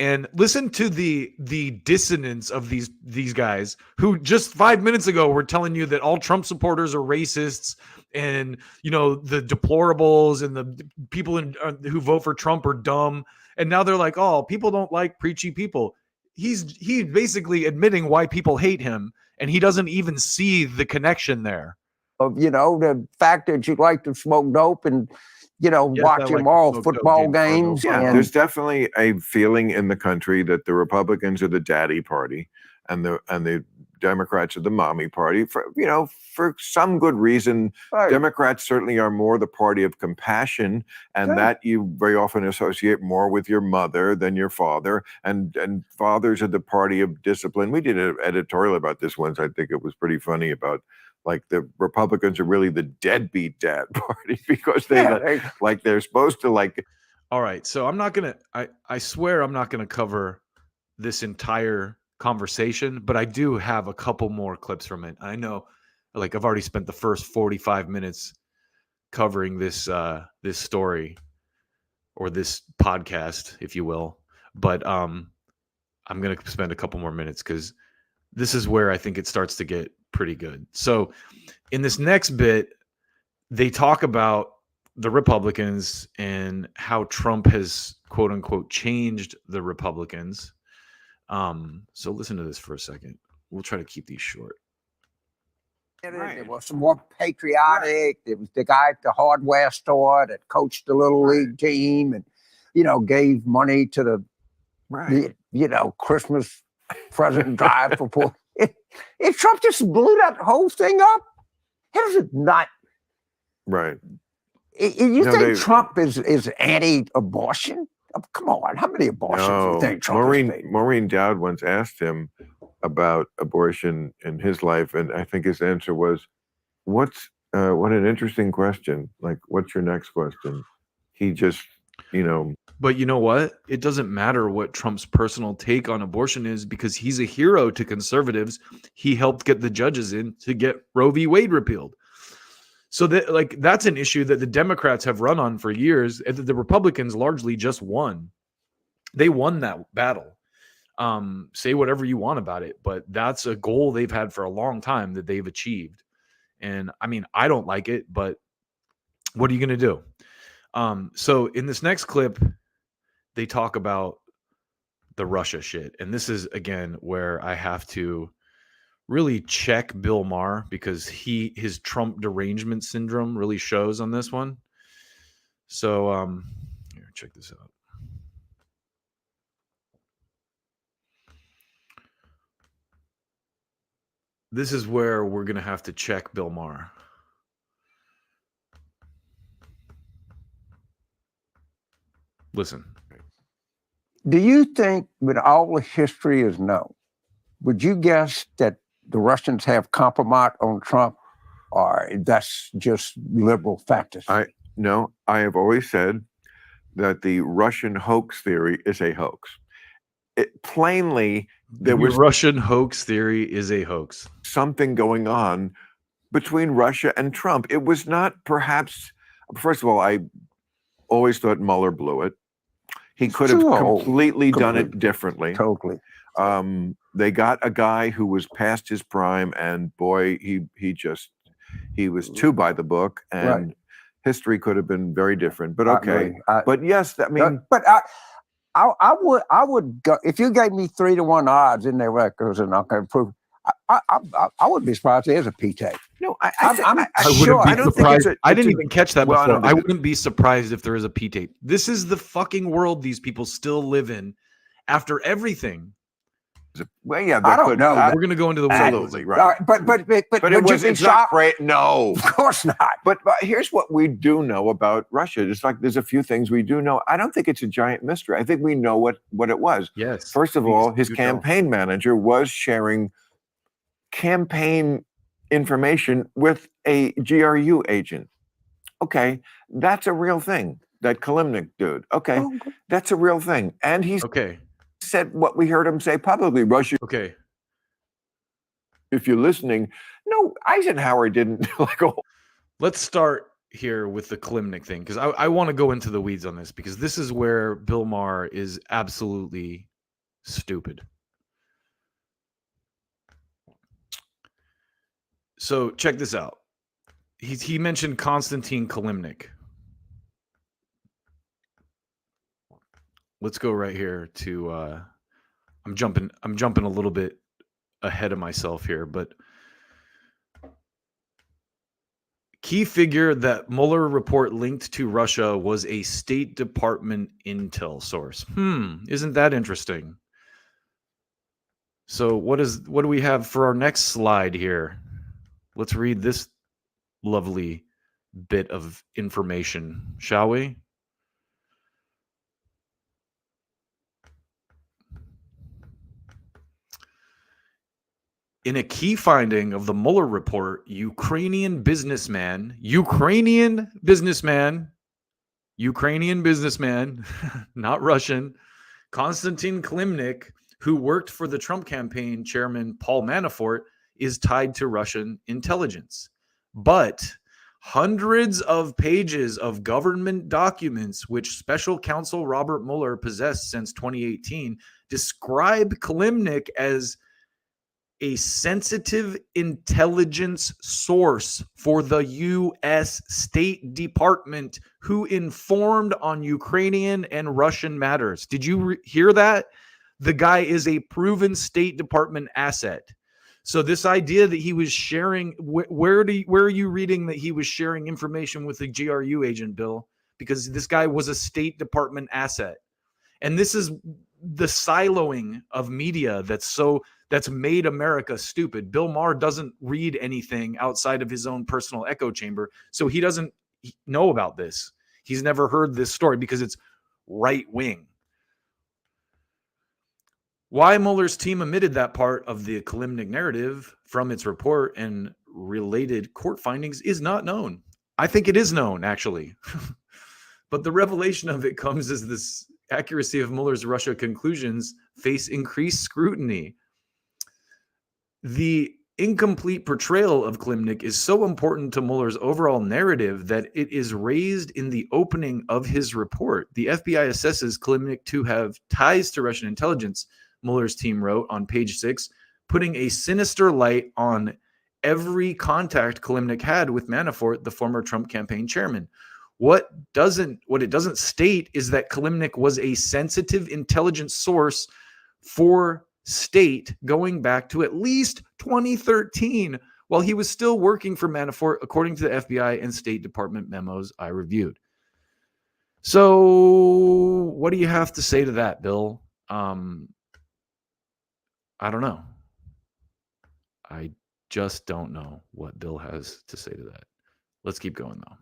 And listen to the dissonance of these guys who just 5 minutes ago were telling you that all Trump supporters are racists, and the deplorables and the people who vote for Trump are dumb. And now they're like, oh, people don't like preachy people. He's basically admitting why people hate him, and he doesn't even see the connection there. Of the fact that you like to smoke dope and Yes, I watch like them all to smoke dope, football James Carville. games. Yeah, and there's definitely a feeling in the country that the Republicans are the daddy party, and the Democrats are the mommy party. For some good reason, Right. Democrats certainly are more the party of compassion, and Good. that you very often associate more with your mother than your father. And fathers are the party of discipline. We did an editorial about this once. I think it was pretty funny about. Like the Republicans are really the deadbeat dad party because they're supposed to like. All right, so I'm not gonna. I swear I'm not gonna cover this entire conversation, but I do have a couple more clips from it. I know, like I've already spent the first 45 minutes covering this this story or this podcast, if you will, but I'm gonna spend a couple more minutes because this is where I think it starts to get pretty good. So in this next bit, they talk about the Republicans and how Trump has quote unquote changed the Republicans. So listen to this for a second. We'll try to keep these short. There was some more patriotic. There was the guy at the hardware store that coached the little league team and, gave money to the Christmas present drive for poor. If Trump just blew that whole thing up, how does it not? Right. You think Trump is anti-abortion? Oh, come on, how many abortions do you think Trump has made? Maureen Dowd once asked him about abortion in his life, and I think his answer was, what an interesting question. Like, what's your next question? He just, But you know what? It doesn't matter what Trump's personal take on abortion is because he's a hero to conservatives. He helped get the judges in to get Roe v. Wade repealed. So that's an issue that the Democrats have run on for years, and the Republicans largely just won. They won that battle. Say whatever you want about it, but that's a goal they've had for a long time that they've achieved. And I mean, I don't like it, but what are you going to do? So in this next clip, they talk about the Russia shit. And this is, again, where I have to really check Bill Maher because his Trump derangement syndrome really shows on this one. So here, check this out. This is where we're going to have to check Bill Maher. Listen. Do you think, when all the history is known, would you guess that the Russians have compromised on Trump, or that's just liberal fantasy? No, I have always said that the Russian hoax theory is a hoax. Plainly, there was Russian hoax theory is a hoax. Something going on between Russia and Trump. It was not perhaps, first of all, I always thought Mueller blew it. He could have completely done it differently. Totally. They got a guy who was past his prime, and boy, he was too by the book, and history could have been very different. But okay, but yes, I mean, but I would go if you gave me 3-1 odds in their records, and I can prove. I would be surprised there's a P tape. No, I'm sure. I don't think I didn't even catch that before. I wouldn't be surprised if there is a P tape. This is the fucking world these people still live in after everything. Well, yeah, I don't know. We're going to go into the absolutely right. But it's not great. No, of course not. But here's what we do know about Russia. It's like there's a few things we do know. I don't think it's a giant mystery. I think we know what it was. Yes. First of all, his campaign manager was sharing campaign information with a GRU agent. Okay, that's a real thing. That Kalimnik dude. Okay, that's a real thing. And he's said what we heard him say publicly. Russia. Okay. If you're listening, no, Eisenhower didn't Let's start here with the Kalimnik thing, because I want to go into the weeds on this, because this is where Bill Maher is absolutely Stupid. So check this out. He mentioned Konstantin Kalimnik. Let's go right here to I'm jumping a little bit ahead of myself here, but key figure that Mueller report linked to Russia was a State Department intel source. Isn't that interesting? So what do we have for our next slide here? Let's read this lovely bit of information, shall we? In a key finding of the Mueller report, Ukrainian businessman, not Russian, Konstantin Kalimnik, who worked for the Trump campaign chairman Paul Manafort, is tied to Russian intelligence. But hundreds of pages of government documents, which special counsel Robert Mueller possessed since 2018, describe Kalimnik as a sensitive intelligence source for the U.S. State Department who informed on Ukrainian and Russian matters. Did you hear that? The guy is a proven State Department asset. So this idea that he was sharing, where are you reading that he was sharing information with the GRU agent, Bill? Because this guy was a State Department asset. And this is the siloing of media that's made America stupid. Bill Maher doesn't read anything outside of his own personal echo chamber, so he doesn't know about this. He's never heard this story because it's right wing. Why Mueller's team omitted that part of the Kalimnik narrative from its report and related court findings is not known. I think it is known, actually. But the revelation of it comes as this accuracy of Mueller's Russia conclusions face increased scrutiny. The incomplete portrayal of Kalimnik is so important to Mueller's overall narrative that it is raised in the opening of his report. The FBI assesses Kalimnik to have ties to Russian intelligence, Mueller's team wrote on page 6, putting a sinister light on every contact Kalimnik had with Manafort, the former Trump campaign chairman. What it doesn't state is that Kalimnik was a sensitive intelligence source for state going back to at least 2013 while he was still working for Manafort, according to the FBI and State Department memos I reviewed. So what do you have to say to that, Bill? I don't know. I just don't know what Bill has to say to that. Let's keep going, though.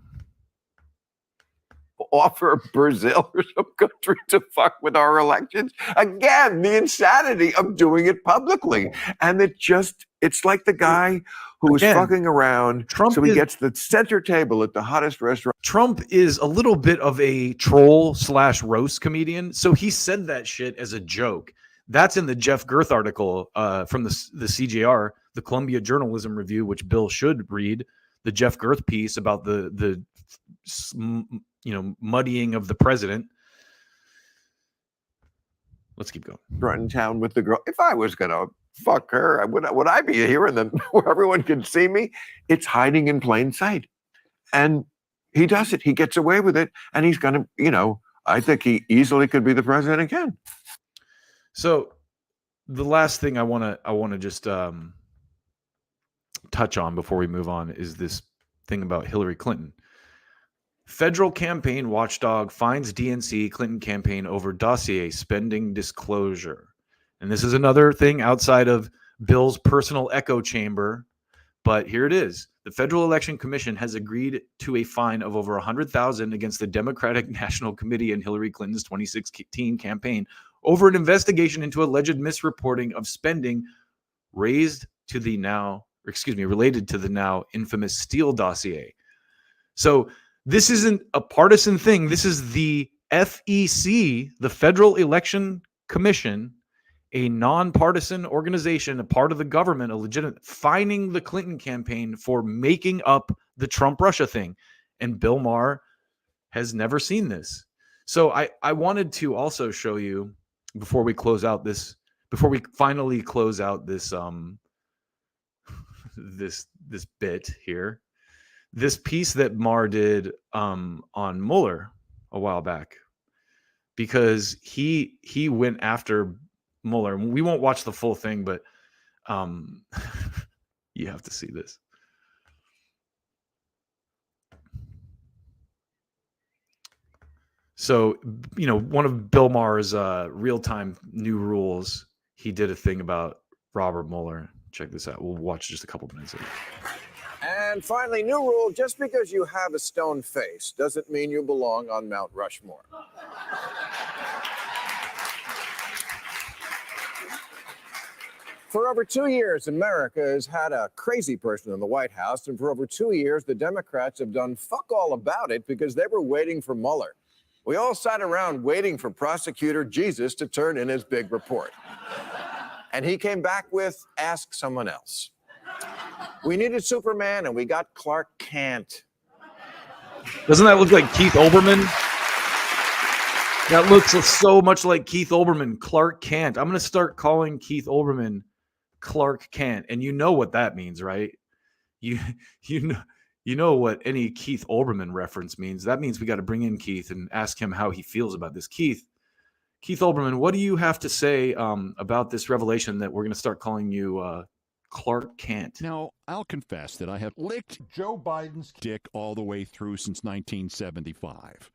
Offer Brazil or some country to fuck with our elections. Again, the insanity of doing it publicly. And it's like the guy who is fucking around so he gets the center table at the hottest restaurant. Trump is a little bit of a troll / roast comedian. So he said that shit as a joke. That's in the Jeff Gerth article from the CJR, the Columbia Journalism Review, which Bill should read, the Jeff Gerth piece about the muddying of the president. Let's keep going. In town with the girl. If I was gonna fuck her, would I be here and then where everyone can see me? It's hiding in plain sight, and he does it. He gets away with it, and he's gonna. I think he easily could be the president again. So, the last thing I want to just touch on before we move on is this thing about Hillary Clinton. Federal campaign watchdog finds DNC Clinton campaign over dossier spending disclosure. And this is another thing outside of Bill's personal echo chamber, but here it is. The Federal Election Commission has agreed to a fine of over $100,000 against the Democratic National Committee and Hillary Clinton's 2016 campaign over an investigation into alleged misreporting of spending related to the now infamous Steele dossier. So this isn't a partisan thing. This is the FEC, the Federal Election Commission, a nonpartisan organization, a part of the government, a legitimate, fining the Clinton campaign for making up the Trump-Russia thing. And Bill Maher has never seen this. So I wanted to also show you before we close out this, before we finally close out this this bit here, this piece that Maher did on Mueller a while back, because he went after Mueller. We won't watch the full thing, but you have to see this. So, you know, one of Bill Maher's real-time new rules, he did a thing about Robert Mueller. Check this out. We'll watch just a couple minutes of it. And finally, new rule, just because you have a stone face doesn't mean you belong on Mount Rushmore. For over 2 years, America has had a crazy person in the White House, and for over 2 years, the Democrats have done fuck all about it because they were waiting for Mueller. We all sat around waiting for prosecutor Jesus to turn in his big report. And he came back with, ask someone else. We needed Superman, and we got Clark Kent. Doesn't that look like Keith Olbermann? That looks so much like Keith Olbermann, Clark Kent. I'm going to start calling Keith Olbermann Clark Kent. And you know what that means, right? You know what any Keith Olbermann reference means. That means we got to bring in Keith and ask him how he feels about this. Keith Olbermann, what do you have to say about this revelation that we're going to start calling you Clark Kent? Now, I'll confess that I have licked Joe Biden's dick all the way through since 1975.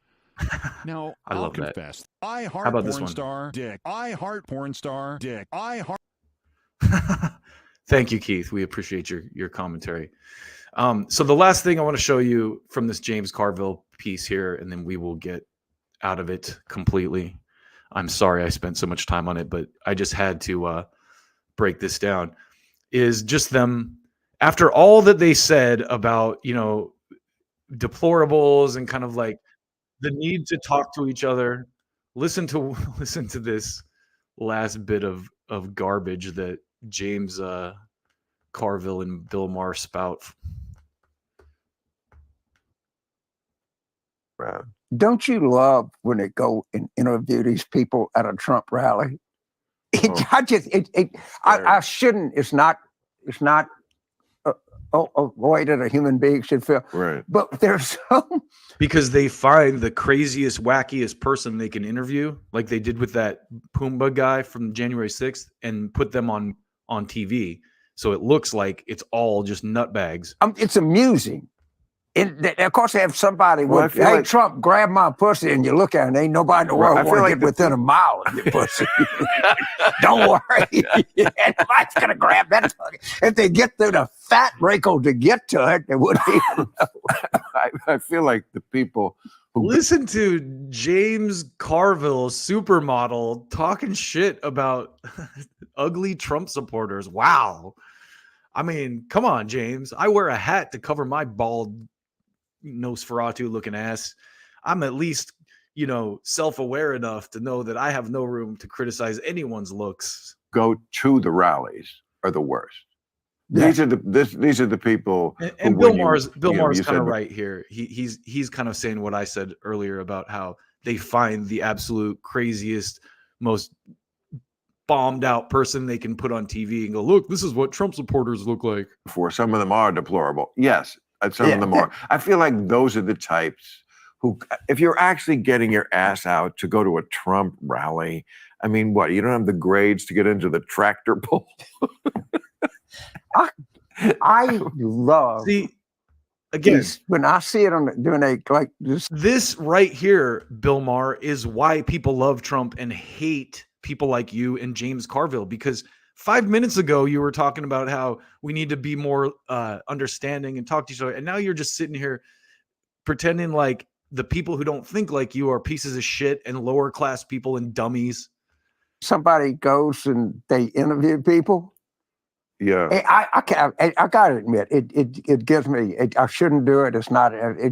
Now, I'll confess. That. I heart porn star dick. I heart porn star dick. I heart. Thank you, Keith. We appreciate your commentary. So the last thing I want to show you from this James Carville piece here, and then we will get out of it completely. I'm sorry I spent so much time on it, but I just had to break this down. Is just them, after all that they said about, you know, deplorables and kind of like the need to talk to each other. Listen to this last bit of garbage that James Carville and Bill Maher spout. Don't you love when they go and interview these people at a Trump rally? I shouldn't. It's not a way that a human being should feel. Right. But there's some, because they find the craziest, wackiest person they can interview, like they did with that Pumbaa guy from January 6th, and put them on TV. So it looks like it's all just nutbags. It's amusing. And of course, they have somebody with, hey, like, Trump, grab my pussy, and you look at it, and ain't nobody in the world want to get within a mile of your pussy. Don't worry. Nobody's going to grab that. If they get through the fat wrinkle to get to it, they wouldn't even know. I feel like the people who listen to James Carville, supermodel, talking shit about ugly Trump supporters. Wow. I mean, come on, James. I wear a hat to cover my bald Nosferatu looking ass. I'm at least, you know, self-aware enough to know that I have no room to criticize anyone's looks. Go to the rallies are the worst. Yeah. These are the people. And Bill Maher's kind of right here. He's kind of saying what I said earlier about how they find the absolute craziest, most bombed out person they can put on TV and go, look, this is what Trump supporters look like. For some of them are deplorable. Yes, some of them are. I feel like those are the types who, if you're actually getting your ass out to go to a Trump rally, I mean, what, you don't have the grades to get into the tractor pull? I love. See, again, when I see it on doing like this right here, Bill Maher, is why people love Trump and hate people like you and James Carville, because 5 minutes ago you were talking about how we need to be more understanding and talk to each other, and now you're just sitting here pretending like the people who don't think like you are pieces of shit and lower class people and dummies. Somebody goes and they interview people. Yeah, I can't. I gotta admit, it gives me. I shouldn't do it. It's not. I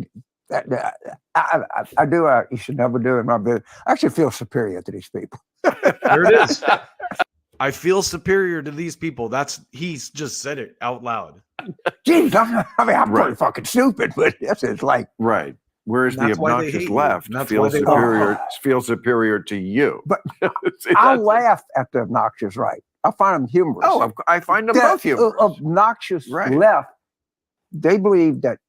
do. You should never do it in my business. I actually feel superior to these people. There it is. I feel superior to these people. He's just said it out loud. Jeez, I'm pretty fucking stupid, but it's like right. Whereas the That's why they obnoxious hate you. left And that's why feels superior to you. But See, I that's- laugh at the obnoxious right. I find them humorous. Oh, I find them The both humorous. obnoxious Right. left, they believe that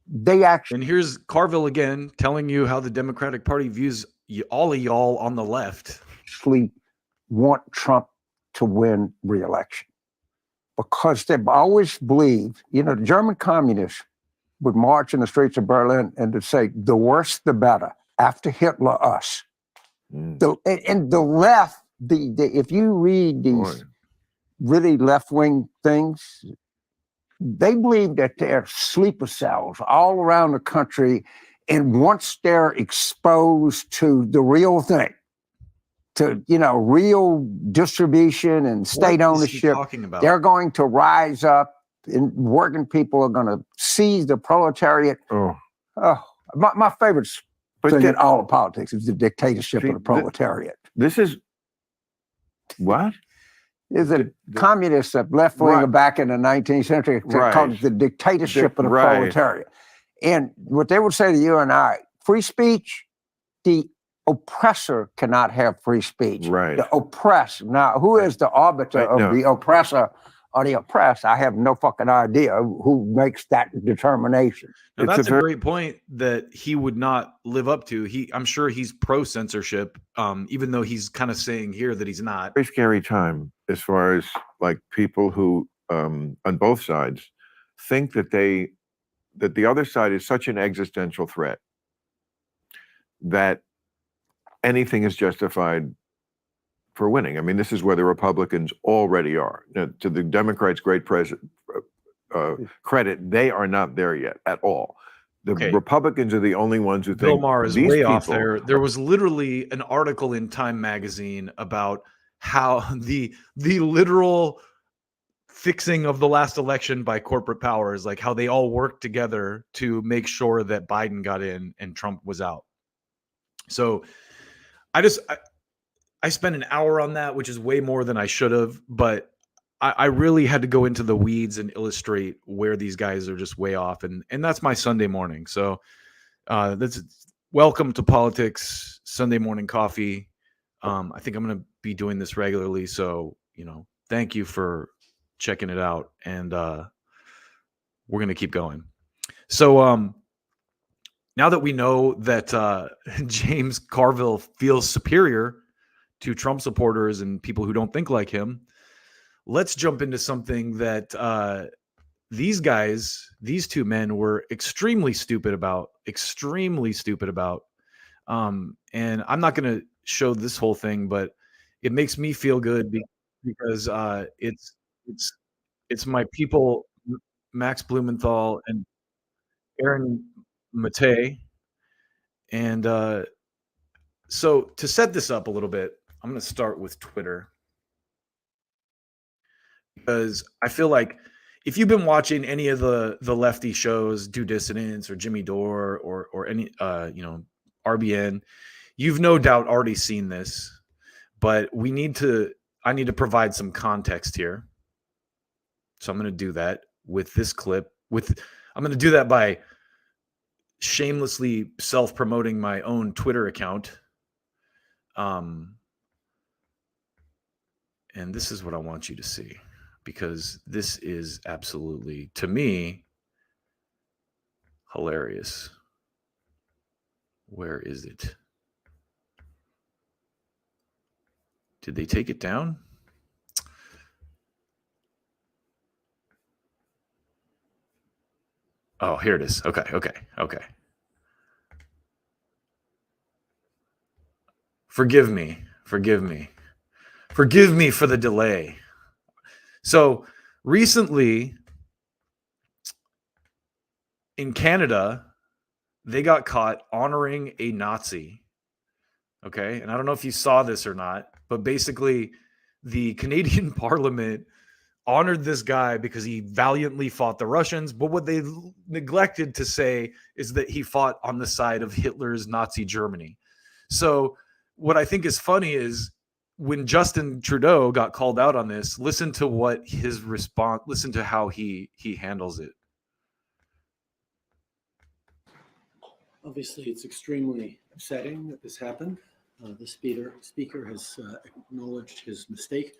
they actually And here's Carville again telling you how the Democratic Party views all of y'all on the left. want Trump to win re-election because they've always believed, the German communists would march in the streets of Berlin and to say, the worse, the better. After Hitler, us. And the left, if you read these really left-wing things, they believe that there are sleeper cells all around the country. And once they're exposed to the real thing, to, real distribution and state ownership, they're going to rise up and working people are going to seize the proletariat. My favorite thing in all of politics is the dictatorship of the proletariat. This is what? Is it communists that left wing back in the 19th century called it the dictatorship of the proletariat. And what they would say to you and I, free speech, the oppressor cannot have free speech. Right. The oppressed. Now, who is the arbiter of the oppressor or the oppressed? I have no fucking idea who makes that determination. Now, that's a great point that he would not live up to. I'm sure he's pro censorship, even though he's kind of saying here that he's not. Very scary time as far as like people who on both sides think that the other side is such an existential threat that anything is justified for winning. I mean, this is where the Republicans already are. Now, to the Democrats' great credit, they are not there yet at all. The Republicans are the only ones who Bill think Maher is these way people off there. There was literally an article in Time magazine about how the literal fixing of the last election by corporate powers, like how they all worked together to make sure that Biden got in and Trump was out. So I spent an hour on that, which is way more than I should have, but I really had to go into the weeds and illustrate where these guys are just way off. And that's my Sunday morning. So that's welcome to Politics Sunday morning coffee. I think I'm going to be doing this regularly. So, thank you for checking it out. And we're going to keep going. So now that we know that James Carville feels superior to Trump supporters and people who don't think like him, let's jump into something that these two men were extremely stupid about. And I'm not going to show this whole thing, but it makes me feel good because it's my people, Max Blumenthal and Aaron Mate. And so to set this up a little bit, I'm going to start with Twitter, because I feel like if you've been watching any of the lefty shows, Do Dissidents or Jimmy Dore or any RBN, you've no doubt already seen this, but I need to provide some context here. So I'm going to do that with this clip. I'm going to do that by shamelessly self-promoting my own Twitter account. And this is what I want you to see, because this is absolutely, to me, hilarious. Where is it? Did they take it down? Oh, here it is. Okay. Forgive me for the delay. So recently in Canada, they got caught honoring a Nazi. Okay. And I don't know if you saw this or not, but basically the Canadian Parliament honored this guy because he valiantly fought the Russians. But what they neglected to say is that he fought on the side of Hitler's Nazi Germany. So what I think is funny is when Justin Trudeau got called out on this, listen to what his response, listen to how he handles it. Obviously, it's extremely upsetting that this happened. The speaker has acknowledged his mistake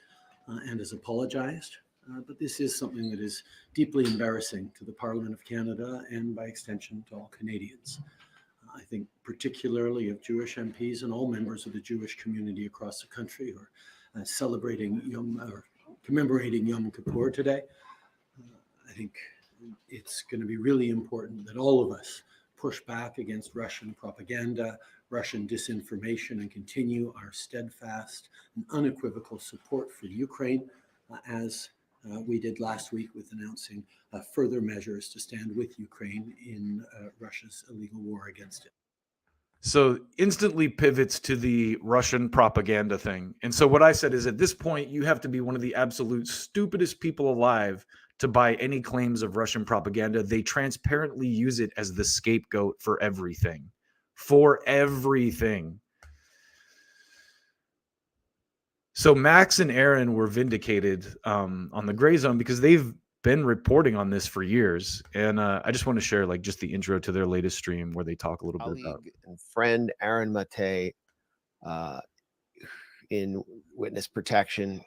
and has apologized. But this is something that is deeply embarrassing to the Parliament of Canada and by extension to all Canadians. I think particularly of Jewish MPs and all members of the Jewish community across the country who are celebrating commemorating Yom Kippur today. I think it's going to be really important that all of us push back against Russian propaganda, Russian disinformation, and continue our steadfast and unequivocal support for Ukraine, as we did last week with announcing further measures to stand with Ukraine in Russia's illegal war against it. So instantly pivots to the Russian propaganda thing. And so what I said is, at this point, you have to be one of the absolute stupidest people alive to buy any claims of Russian propaganda. They transparently use it as the scapegoat for everything. For everything. So Max and Aaron were vindicated on the Gray Zone because they've been reporting on this for years. And I just want to share like just the intro to their latest stream where they talk a little bit about and friend Aaron Mate in witness protection.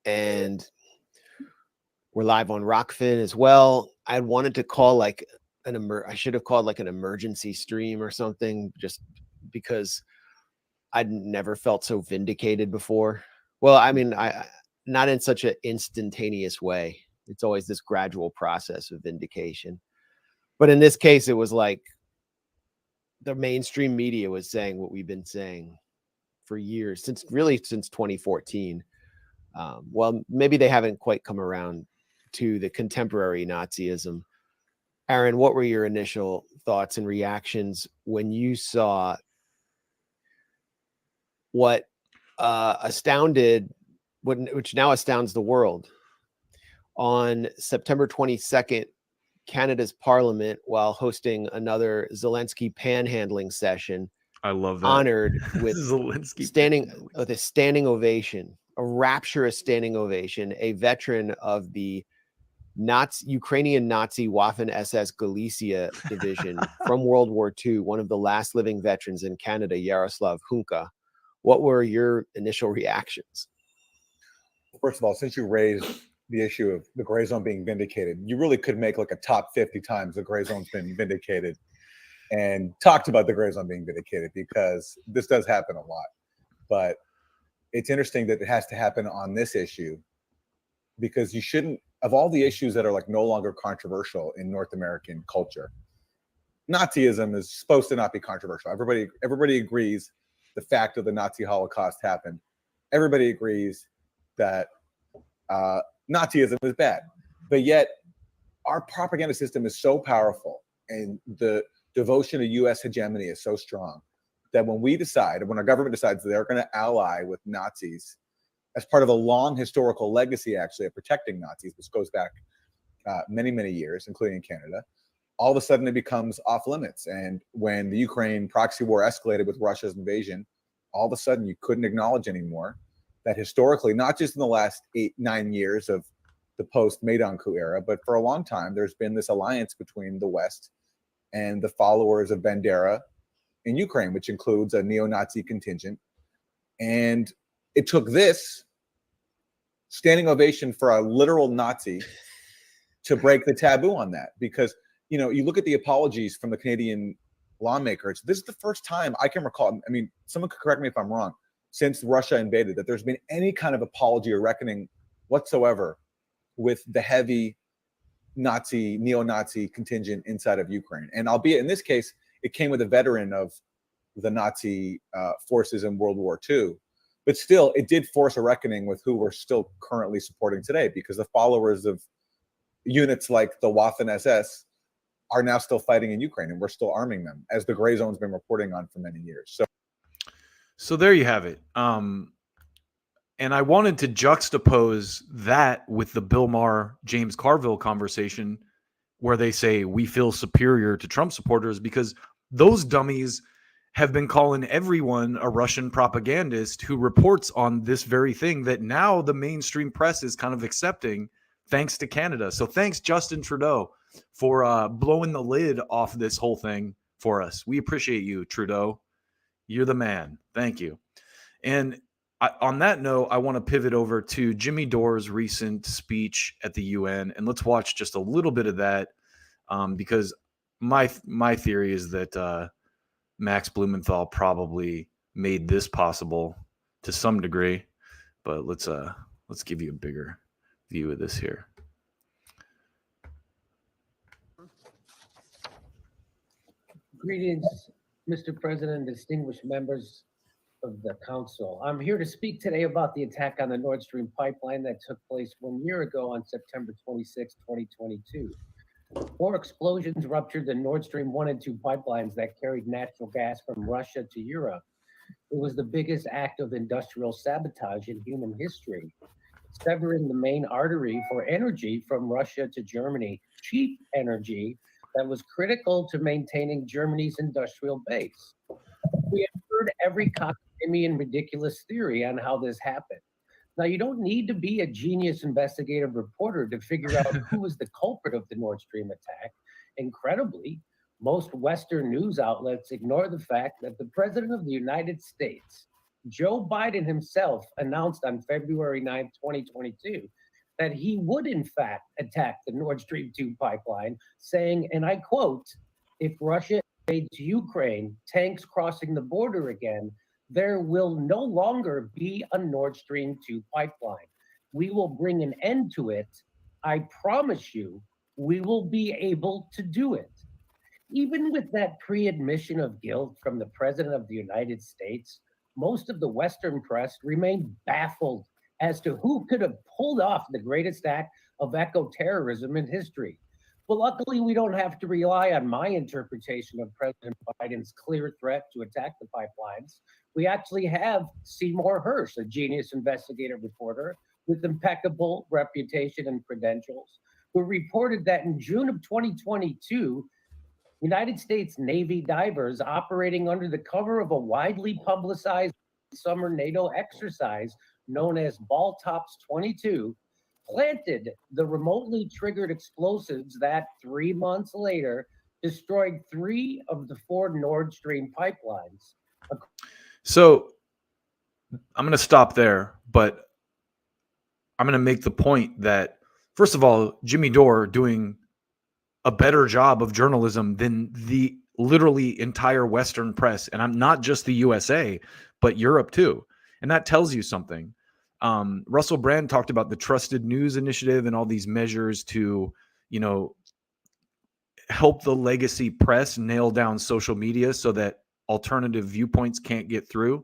And we're live on Rockfin as well. I wanted to call like I should have called like an emergency stream or something, just because I'd never felt so vindicated before. Well, I mean, I not in such an instantaneous way. It's always this gradual process of vindication. But in this case, it was like the mainstream media was saying what we've been saying for years, since 2014. Well, maybe they haven't quite come around to the contemporary Nazism. Aaron, what were your initial thoughts and reactions when you saw what which now astounds the world? On September 22nd, Canada's Parliament, while hosting another Zelensky panhandling session, I love that, honored with Zelensky a standing ovation, a rapturous standing ovation, a veteran of the Ukrainian Nazi Waffen-SS Galicia division from World War II, one of the last living veterans in Canada, Yaroslav Hunka. What were your initial reactions? First of all, since you raised the issue of the Gray Zone being vindicated, you really could make like a top 50 times the Gray Zone's been vindicated and talked about the Gray Zone being vindicated, because this does happen a lot. But it's interesting that it has to happen on this issue, because you shouldn't, of all the issues that are like no longer controversial in North American culture, Nazism is supposed to not be controversial. Everybody agrees the fact of the Nazi Holocaust happened. Everybody agrees that Nazism is bad. But yet our propaganda system is so powerful and the devotion to U.S. hegemony is so strong that when our government decides they're going to ally with Nazis as part of a long historical legacy, actually, of protecting Nazis, which goes back many, many years, including in Canada, all of a sudden it becomes off limits. And when the Ukraine proxy war escalated with Russia's invasion, all of a sudden you couldn't acknowledge anymore that historically, not just in the last 8-9 years of the post-Maidan coup era, but for a long time, there's been this alliance between the West and the followers of Bandera in Ukraine, which includes a neo-Nazi contingent. And it took this standing ovation for a literal Nazi to break the taboo on that. Because, you know, you look at the apologies from the Canadian lawmakers, this is the first time I can recall, I mean, someone could correct me if I'm wrong, since Russia invaded, that there's been any kind of apology or reckoning whatsoever with the heavy Nazi, neo-Nazi contingent inside of Ukraine. And albeit in this case, it came with a veteran of the Nazi forces in World War II. But still, it did force a reckoning with who we're still currently supporting today, because the followers of units like the Waffen-SS are now still fighting in Ukraine, and we're still arming them, as the Gray Zone's been reporting on for many years. So there you have it. And I wanted to juxtapose that with the Bill Maher, James Carville conversation, where they say we feel superior to Trump supporters, because those dummies have been calling everyone a Russian propagandist who reports on this very thing that now the mainstream press is kind of accepting, thanks to Canada. So thanks, Justin Trudeau, for blowing the lid off this whole thing for us. We appreciate you, Trudeau. You're the man. Thank you. And on that note, I want to pivot over to Jimmy Dore's recent speech at the UN, and let's watch just a little bit of that, because my theory is that Max Blumenthal probably made this possible to some degree. But let's give you a bigger view of this here. Greetings, Mr. President, distinguished members of the council. I'm here to speak today about the attack on the Nord Stream pipeline that took place 1 year ago on September 26, 2022. 4 explosions ruptured the Nord Stream 1 and 2 pipelines that carried natural gas from Russia to Europe. It was the biggest act of industrial sabotage in human history, severing the main artery for energy from Russia to Germany, cheap energy that was critical to maintaining Germany's industrial base. We have heard every cocktail and ridiculous theory on how this happened. Now, you don't need to be a genius investigative reporter to figure out who was the culprit of the Nord Stream attack. Incredibly, most Western news outlets ignore the fact that the President of the United States, Joe Biden himself, announced on February 9, 2022, that he would in fact attack the Nord Stream 2 pipeline, saying, and I quote, "If Russia invades Ukraine, tanks crossing the border again, there will no longer be a Nord Stream 2 pipeline. We will bring an end to it. I promise you, we will be able to do it." Even with that pre-admission of guilt from the President of the United States, most of the Western press remained baffled as to who could have pulled off the greatest act of eco-terrorism in history. But luckily, we don't have to rely on my interpretation of President Biden's clear threat to attack the pipelines. We actually have Seymour Hersh, a genius investigative reporter with impeccable reputation and credentials, who reported that in June of 2022, United States Navy divers operating under the cover of a widely publicized summer NATO exercise known as Baltops 22 planted the remotely triggered explosives that 3 months later destroyed 3 of the 4 Nord Stream pipelines. So I'm going to stop there, but I'm going to make the point that, first of all, Jimmy Dore doing a better job of journalism than the literally entire Western press. And I'm not just the USA, but Europe too. And that tells you something. Russell Brand talked about the Trusted News Initiative and all these measures to, help the legacy press nail down social media so that alternative viewpoints can't get through.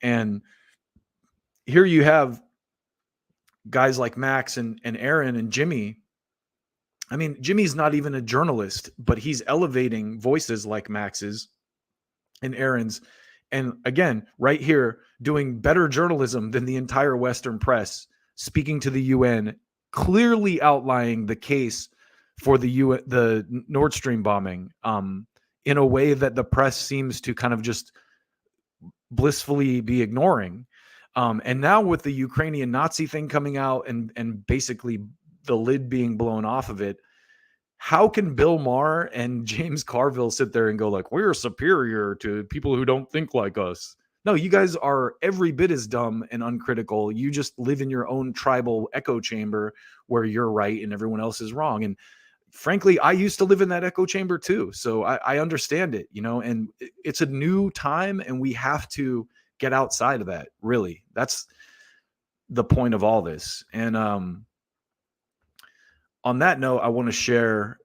And here you have guys like Max and Aaron and Jimmy. I mean, Jimmy's not even a journalist, but he's elevating voices like Max's and Aaron's. And again, right here, doing better journalism than the entire Western press, speaking to the UN, clearly outlining the case for the Nord Stream bombing in a way that the press seems to kind of just blissfully be ignoring. And now with the Ukrainian Nazi thing coming out and basically the lid being blown off of it, how can Bill Maher and James Carville sit there and go like, we're superior to people who don't think like us? No, you guys are every bit as dumb and uncritical. You just live in your own tribal echo chamber where you're right and everyone else is wrong. And frankly, I used to live in that echo chamber too. So I understand it, and it's a new time and we have to get outside of that. Really. That's the point of all this. And, on that note, I want to share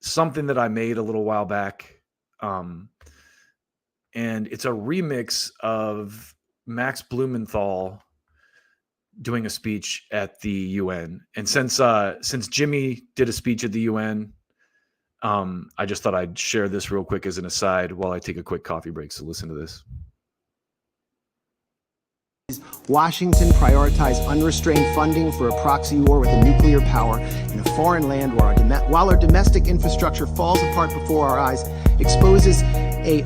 something that I made a little while back. And it's a remix of Max Blumenthal doing a speech at the UN. And since Jimmy did a speech at the UN, I just thought I'd share this real quick as an aside while I take a quick coffee break. So listen to this. Washington prioritized unrestrained funding for a proxy war with a nuclear power in a foreign land while our domestic infrastructure falls apart before our eyes, exposes a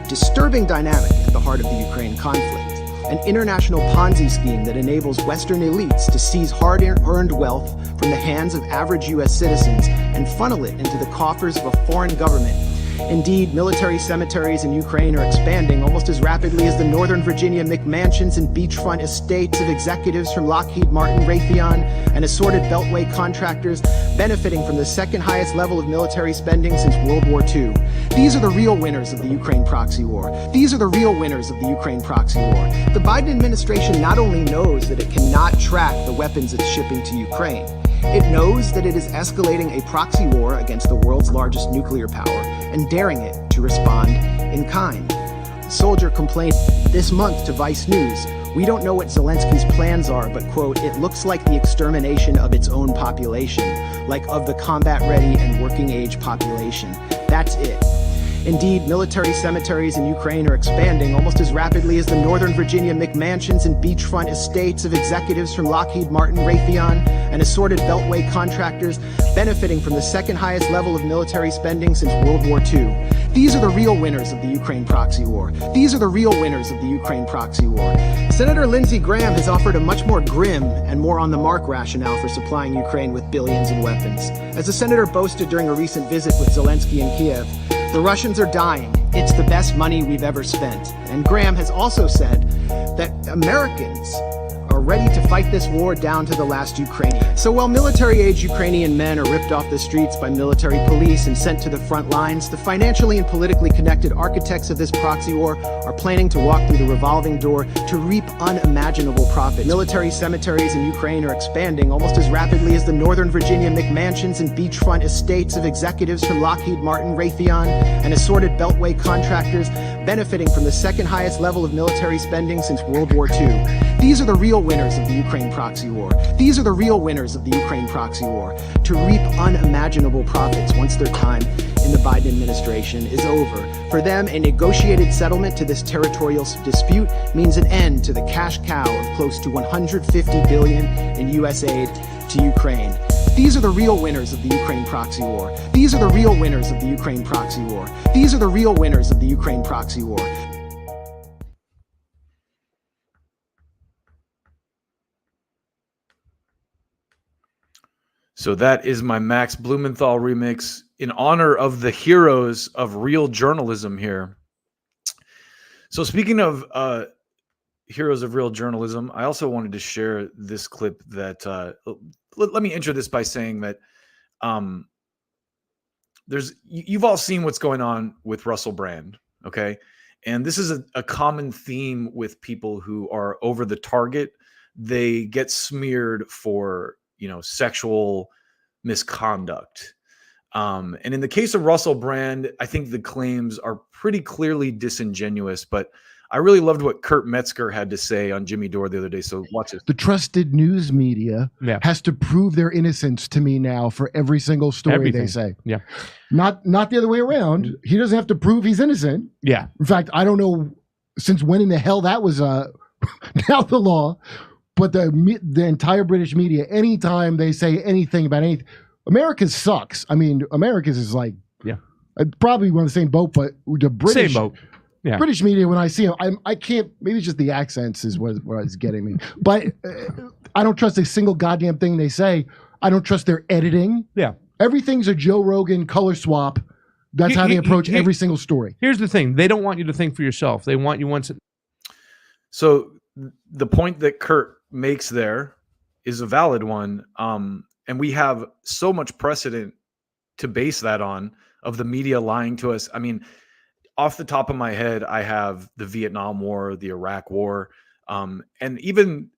disturbing dynamic at the heart of the Ukraine conflict. an international Ponzi scheme that enables Western elites to seize hard-earned wealth from the hands of average U.S. citizens and funnel it into the coffers of a foreign government. Indeed, military cemeteries in Ukraine are expanding almost as rapidly as the Northern Virginia McMansions and beachfront estates of executives from Lockheed Martin, Raytheon, and assorted Beltway contractors benefiting from the second highest level of military spending since World War II. These are the real winners of the Ukraine proxy war. These are the real winners of the Ukraine proxy war. The Biden administration not only knows that it cannot track the weapons it's shipping to Ukraine, it knows that it is escalating a proxy war against the world's largest nuclear power and daring it to respond in kind. A soldier complained this month to Vice News, "We don't know what Zelensky's plans are, but, quote, it looks like the extermination of its own population, like of the combat-ready and working-age population. That's it." Indeed, military cemeteries in Ukraine are expanding almost as rapidly as the Northern Virginia McMansions and beachfront estates of executives from Lockheed Martin, Raytheon, and assorted Beltway contractors benefiting from the second highest level of military spending since World War II. These are the real winners of the Ukraine proxy war. These are the real winners of the Ukraine proxy war. Senator Lindsey Graham has offered a much more grim and more on-the-mark rationale for supplying Ukraine with billions in weapons. As the senator boasted during a recent visit with Zelensky in Kiev, the Russians are dying. It's the best money we've ever spent. And Graham has also said that Americans are ready to fight this war down to the last Ukrainian. So while military-age Ukrainian men are ripped off the streets by military police and sent to the front lines, the financially and politically connected architects of this proxy war are planning to walk through the revolving door to reap unimaginable profits. Military cemeteries in Ukraine are expanding almost as rapidly as the Northern Virginia McMansions and beachfront estates of executives from Lockheed Martin, Raytheon, and assorted Beltway contractors benefiting from the second highest level of military spending since World War II. These are the real winners of the Ukraine proxy war. These are the real winners of the Ukraine proxy war, to reap unimaginable profits once their time in the Biden administration is over. For them, a negotiated settlement to this territorial dispute means an end to the cash cow of close to $150 billion in U.S. aid to Ukraine. These are the real winners of the Ukraine proxy war. These are the real winners of the Ukraine proxy war. These are the real winners of the Ukraine proxy war. So that is my Max Blumenthal remix in honor of the heroes of real journalism here. So speaking of heroes of real journalism, I also wanted to share this clip that let me intro this by saying that you've all seen what's going on with Russell Brand, okay? And this is a common theme with people who are over the target. They get smeared for sexual misconduct. And in the case of Russell Brand, I think the claims are pretty clearly disingenuous, but I really loved what Kurt Metzger had to say on Jimmy Dore the other day. So watch this. The trusted news media has to prove their innocence to me now for every single story they say. Yeah. Not the other way around. He doesn't have to prove he's innocent. Yeah. In fact, I don't know since when in the hell that was now the law. But the entire British media, anytime they say anything about anything, America sucks. I mean, America's is like, probably we're on the same boat, but the British, same boat. Yeah. British media, when I see them, I can't, maybe it's just the accents is what is getting me. But I don't trust a single goddamn thing they say. I don't trust their editing. Yeah. Everything's a Joe Rogan color swap. That's how they approach every single story. Here's the thing. They don't want you to think for yourself. They want you once. So the point that Kurt makes there is a valid one. And we have so much precedent to base that on of the media lying to us. I mean, off the top of my head, I have the Vietnam War, the Iraq War. And even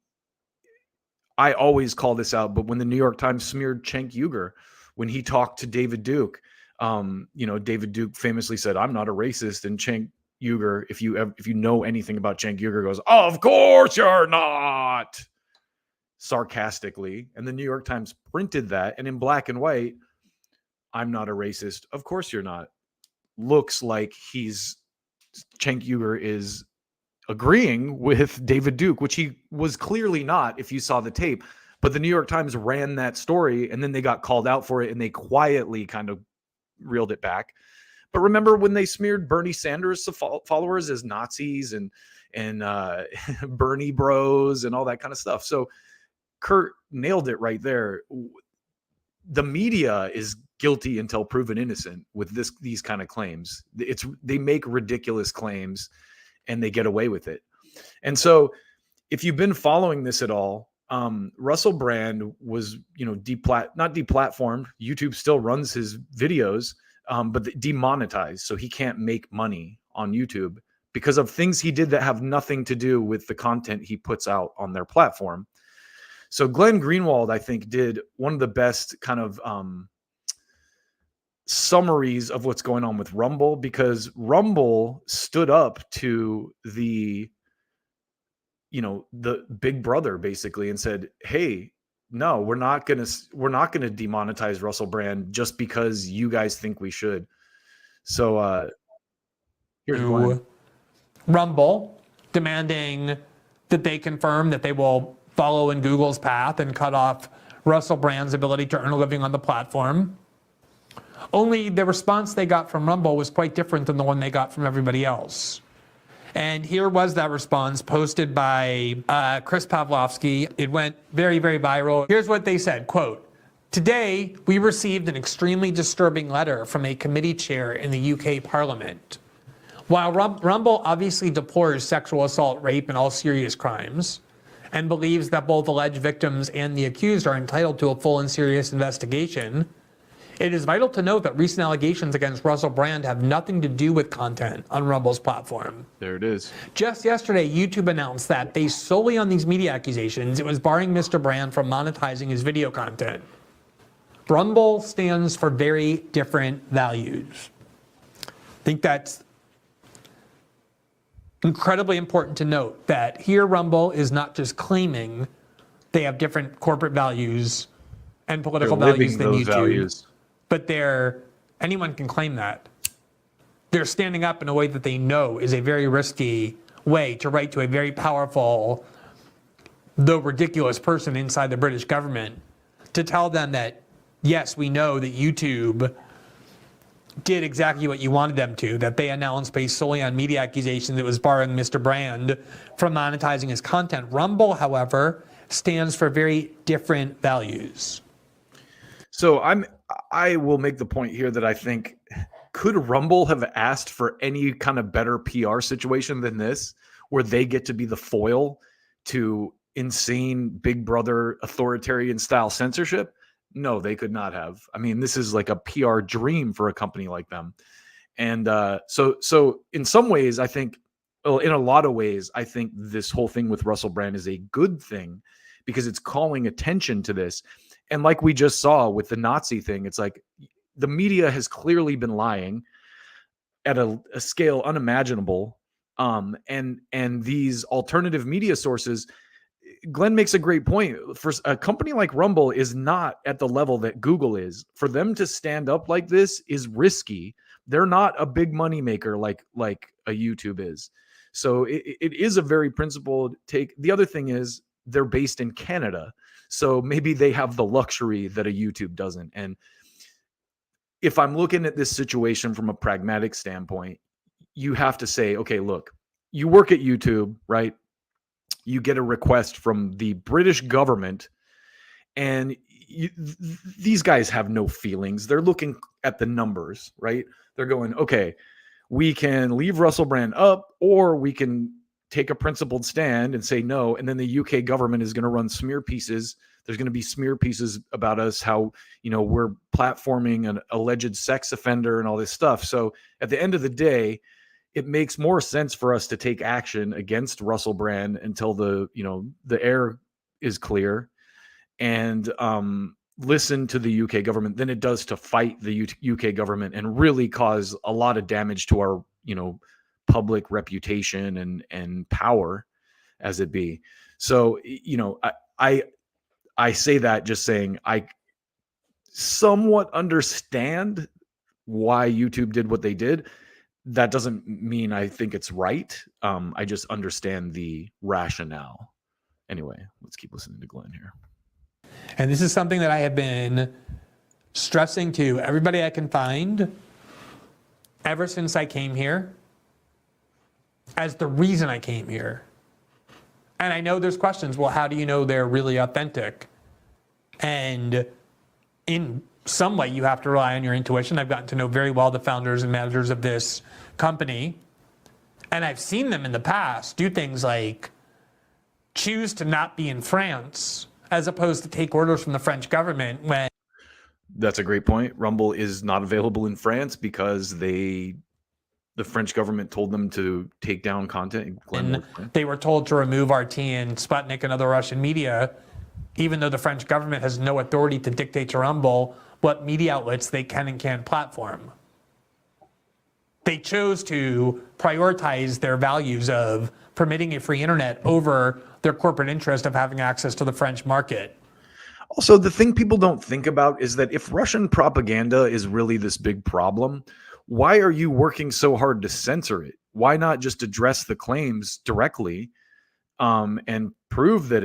I always call this out, but when the New York Times smeared Cenk Uygur, when he talked to David Duke, David Duke famously said, "I'm not a racist." And Cenk Uygur, if you know anything about Cenk Uygur, goes, "Of course you're not," sarcastically. And the New York Times printed that, and in black and white, "I'm not a racist. Of course you're not." Looks like Cenk Uygur is agreeing with David Duke, which he was clearly not if you saw the tape. But the New York Times ran that story, and then they got called out for it, and they quietly kind of reeled it back. But remember when they smeared Bernie Sanders followers as Nazis and Bernie bros and all that kind of stuff. So Kurt nailed it right there. The media is guilty until proven innocent with these kind of claims. They make ridiculous claims and they get away with it. And so if you've been following this at all, Russell Brand was, not deplatformed. YouTube still runs his videos, but demonetized. So he can't make money on YouTube because of things he did that have nothing to do with the content he puts out on their platform. So Glenn Greenwald, I think, did one of the best kind of summaries of what's going on with Rumble, because Rumble stood up to the big brother basically and said, hey, no, we're not going to demonetize Russell Brand just because you guys think we should. So here's Glenn. Rumble demanding that they confirm that they will follow in Google's path and cut off Russell Brand's ability to earn a living on the platform. Only the response they got from Rumble was quite different than the one they got from everybody else. And here was that response posted by Chris Pavlovsky. It went very, very viral. Here's what they said, quote, "Today, we received an extremely disturbing letter from a committee chair in the UK Parliament. While Rumble obviously deplores sexual assault, rape, and all serious crimes, and believes that both alleged victims and the accused are entitled to a full and serious investigation, it is vital to note that recent allegations against Russell Brand have nothing to do with content on Rumble's platform." There it is. Just yesterday, YouTube announced that, based solely on these media accusations, it was barring Mr. Brand from monetizing his video content. Rumble stands for very different values. I think that's incredibly important to note, that here Rumble is not just claiming they have different corporate values and political values than YouTube, but anyone can claim that. They're standing up in a way that they know is a very risky way to write to a very powerful, though ridiculous person inside the British government, to tell them that, yes, we know that YouTube did exactly what you wanted them to, that they announced based solely on media accusations it was barring Mr. Brand from monetizing his content. Rumble, however, stands for very different values. So I will make the point here that I think, could Rumble have asked for any kind of better PR situation than this, where they get to be the foil to insane Big Brother authoritarian style censorship? No, they could not have. I mean, this is like a PR dream for a company like them. And so in some ways, I think, well, in a lot of ways, I think this whole thing with Russell Brand is a good thing, because it's calling attention to this. And like we just saw with the Nazi thing, it's like the media has clearly been lying at a scale unimaginable. And these alternative media sources, Glenn makes a great point. For a company like Rumble is not at the level that Google is. For them to stand up like this is risky. They're not a big money maker like a YouTube is. So it is a very principled take. The other thing is they're based in Canada, so maybe they have the luxury that a YouTube doesn't. And if I'm looking at this situation from a pragmatic standpoint, you have to say, okay, look, you work at YouTube, right? You get a request from the British government, and these guys have no feelings. They're looking at the numbers, right? They're going, okay, we can leave Russell Brand up, or we can take a principled stand and say no. And then the UK government is going to run smear pieces. There's going to be smear pieces about us, how, we're platforming an alleged sex offender and all this stuff. So at the end of the day, it makes more sense for us to take action against Russell Brand until the air is clear, and listen to the UK government than it does to fight the UK government and really cause a lot of damage to our, public reputation and power as it be. So, I say that just saying I somewhat understand why YouTube did what they did. That doesn't mean I think it's right. I just understand the rationale. Anyway, let's keep listening to Glenn here. And this is something that I have been stressing to everybody I can find ever since I came here as the reason I came here. And I know there's questions. Well, how do you know they're really authentic? And in some way, you have to rely on your intuition. I've gotten to know very well the founders and managers of this company. And I've seen them in the past do things like choose to not be in France as opposed to take orders from the French government when. That's a great point. Rumble is not available in France because the French government told them to take down content. And they were told to remove RT and Sputnik and other Russian media, even though the French government has no authority to dictate to Rumble what media outlets they can and can't platform. They chose to prioritize their values of permitting a free internet over their corporate interest of having access to the French market. Also, the thing people don't think about is that if Russian propaganda is really this big problem, why are you working so hard to censor it? Why not just address the claims directly and prove that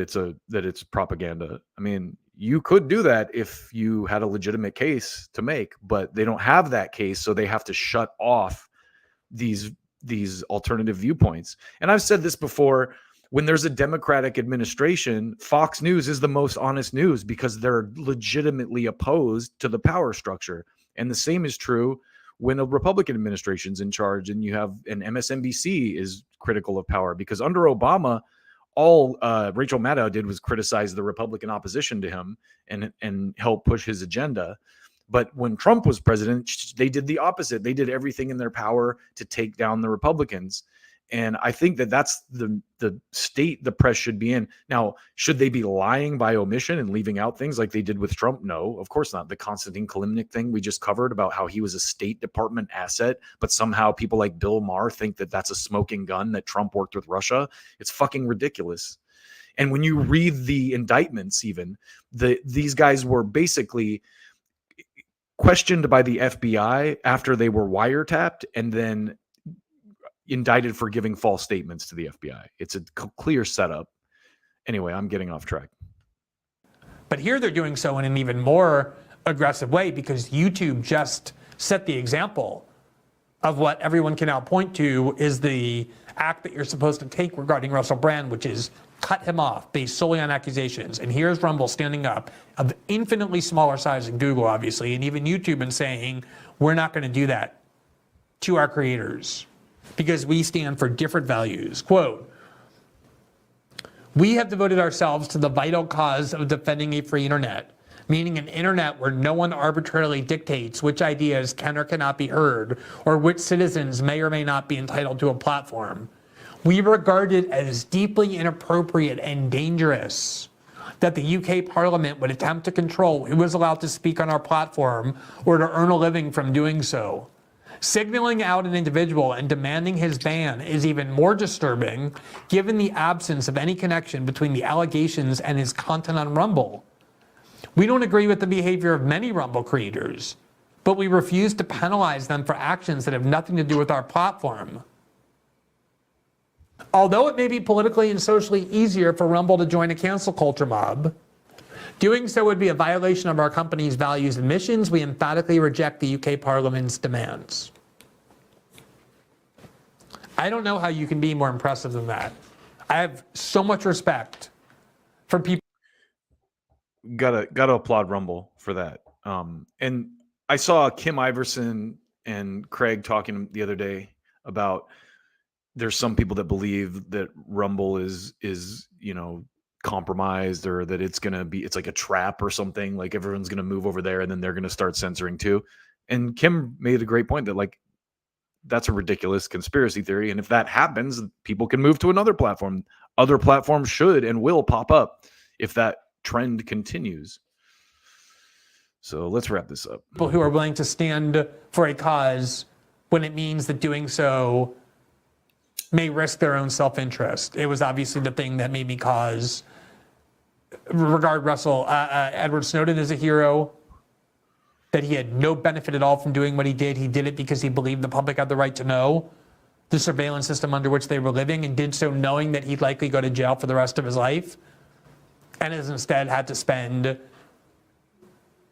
it's propaganda? I mean, you could do that if you had a legitimate case to make, but they don't have that case, so they have to shut off these alternative viewpoints. And I've said this before, when there's a Democratic administration, Fox News is the most honest news because they're legitimately opposed to the power structure. And the same is true when a Republican administration's in charge and you have an MSNBC is critical of power, because under Obama, all Rachel Maddow did was criticize the Republican opposition to him and help push his agenda. But when Trump was president, they did the opposite. They did everything in their power to take down the Republicans. And I think that that's the state the press should be in. Now, should they be lying by omission and leaving out things like they did with Trump? No, of course not. The Konstantin Kilimnik thing we just covered about how he was a State Department asset, but somehow people like Bill Maher think that that's a smoking gun, that Trump worked with Russia. It's fucking ridiculous. And when you read the indictments, even these guys were basically questioned by the FBI after they were wiretapped and then indicted for giving false statements to the FBI. It's a clear setup. Anyway, I'm getting off track. But here they're doing so in an even more aggressive way because YouTube just set the example of what everyone can now point to is the act that you're supposed to take regarding Russell Brand, which is cut him off based solely on accusations. And here's Rumble standing up, of infinitely smaller size than Google, obviously, and even YouTube, and saying, we're not going to do that to our creators because we stand for different values. Quote, we have devoted ourselves to the vital cause of defending a free internet, meaning an internet where no one arbitrarily dictates which ideas can or cannot be heard, or which citizens may or may not be entitled to a platform. We regard it as deeply inappropriate and dangerous that the UK Parliament would attempt to control who is allowed to speak on our platform or to earn a living from doing so. Signaling out an individual and demanding his ban is even more disturbing given the absence of any connection between the allegations and his content on Rumble. We don't agree with the behavior of many Rumble creators, but we refuse to penalize them for actions that have nothing to do with our platform. Although it may be politically and socially easier for Rumble to join a cancel culture mob, doing so would be a violation of our company's values and missions. We emphatically reject the UK Parliament's demands. I don't know how you can be more impressive than that. I have so much respect for people. Gotta applaud Rumble for that. And I saw Kim Iverson and Craig talking the other day about there's some people that believe that Rumble is compromised, or that it's like a trap or something, like everyone's gonna move over there and then they're gonna start censoring too. And Kim made a great point that like that's a ridiculous conspiracy theory, and if that happens, people can move to another platform. Other platforms should and will pop up if that trend continues. So let's wrap this up. People who are willing to stand for a cause when it means that doing so may risk their own self-interest. It was obviously the thing that made me regard Edward Snowden as a hero, that he had no benefit at all from doing what he did. He did it because he believed the public had the right to know the surveillance system under which they were living, and did so knowing that he'd likely go to jail for the rest of his life, and has instead had to spend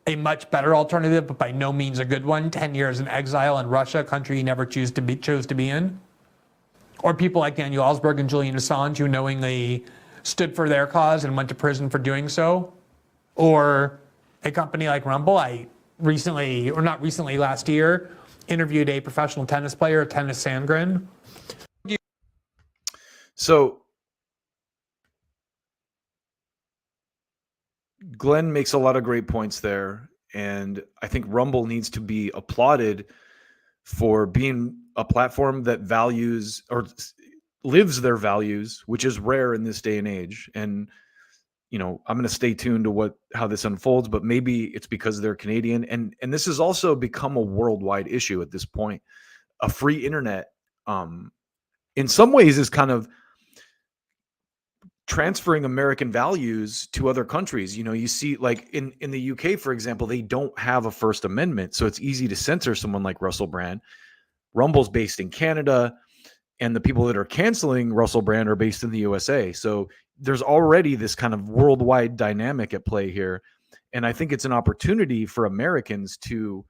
a much better alternative, but by no means a good one. 10 years in exile in Russia, a country he never chose to be in. Or people like Daniel Ellsberg and Julian Assange, who knowingly stood for their cause and went to prison for doing so. Or a company like Rumble. I recently, or not recently, last year, interviewed a professional tennis player, Tennis Sandgren. So Glenn makes a lot of great points there. And I think Rumble needs to be applauded for being a platform that values or lives their values, which is rare in this day and age. And, you know, I'm going to stay tuned to how this unfolds, but maybe it's because they're Canadian. And this has also become a worldwide issue at this point. A free internet, in some ways, is kind of transferring American values to other countries. You know, you see like in the UK, for example, they don't have a First Amendment. So it's easy to censor someone like Russell Brand. Rumble's based in Canada, and the people that are canceling Russell Brand are based in the USA. So there's already this kind of worldwide dynamic at play here. And I think it's an opportunity for Americans to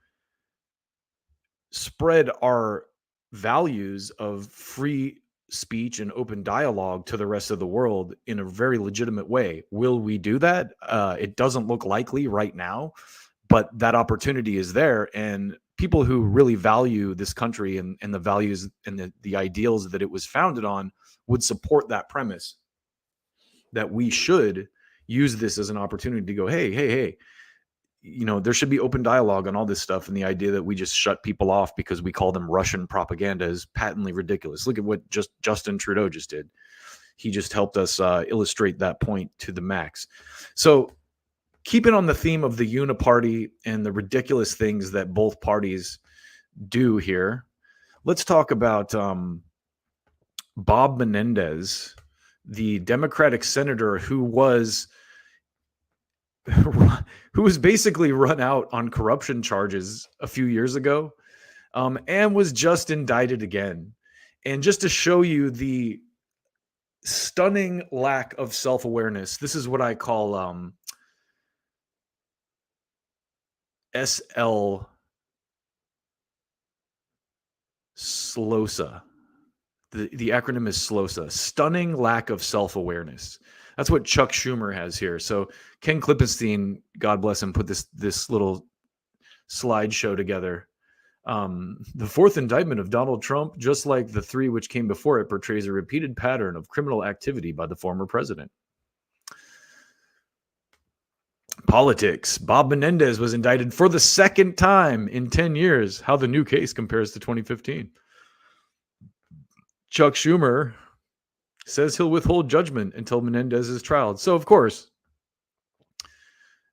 spread our values of free speech and open dialogue to the rest of the world in a very legitimate way. Will we do that? It doesn't look likely right now, but that opportunity is there. And people who really value this country and the values and the ideals that it was founded on would support that premise, that we should use this as an opportunity to go, hey, you know, there should be open dialogue on all this stuff. And the idea that we just shut people off because we call them Russian propaganda is patently ridiculous. Look at what Justin Trudeau just did. He just helped us illustrate that point to the max. So keeping on the theme of the uniparty and the ridiculous things that both parties do here, let's talk about Bob Menendez, the Democratic senator who was basically run out on corruption charges a few years ago, and was just indicted again. And just to show you the stunning lack of self-awareness, this is what I call SL SLOSA. The acronym is SLOSA, stunning lack of self-awareness. That's what Chuck Schumer has here. So Ken Klippenstein, God bless him, put this little slideshow together. The fourth indictment of Donald Trump, just like the three which came before it, portrays a repeated pattern of criminal activity by the former president. Politics. Bob Menendez was indicted for the second time in 10 years. How the new case compares to 2015. Chuck Schumer says he'll withhold judgment until Menendez is trialed. So, of course,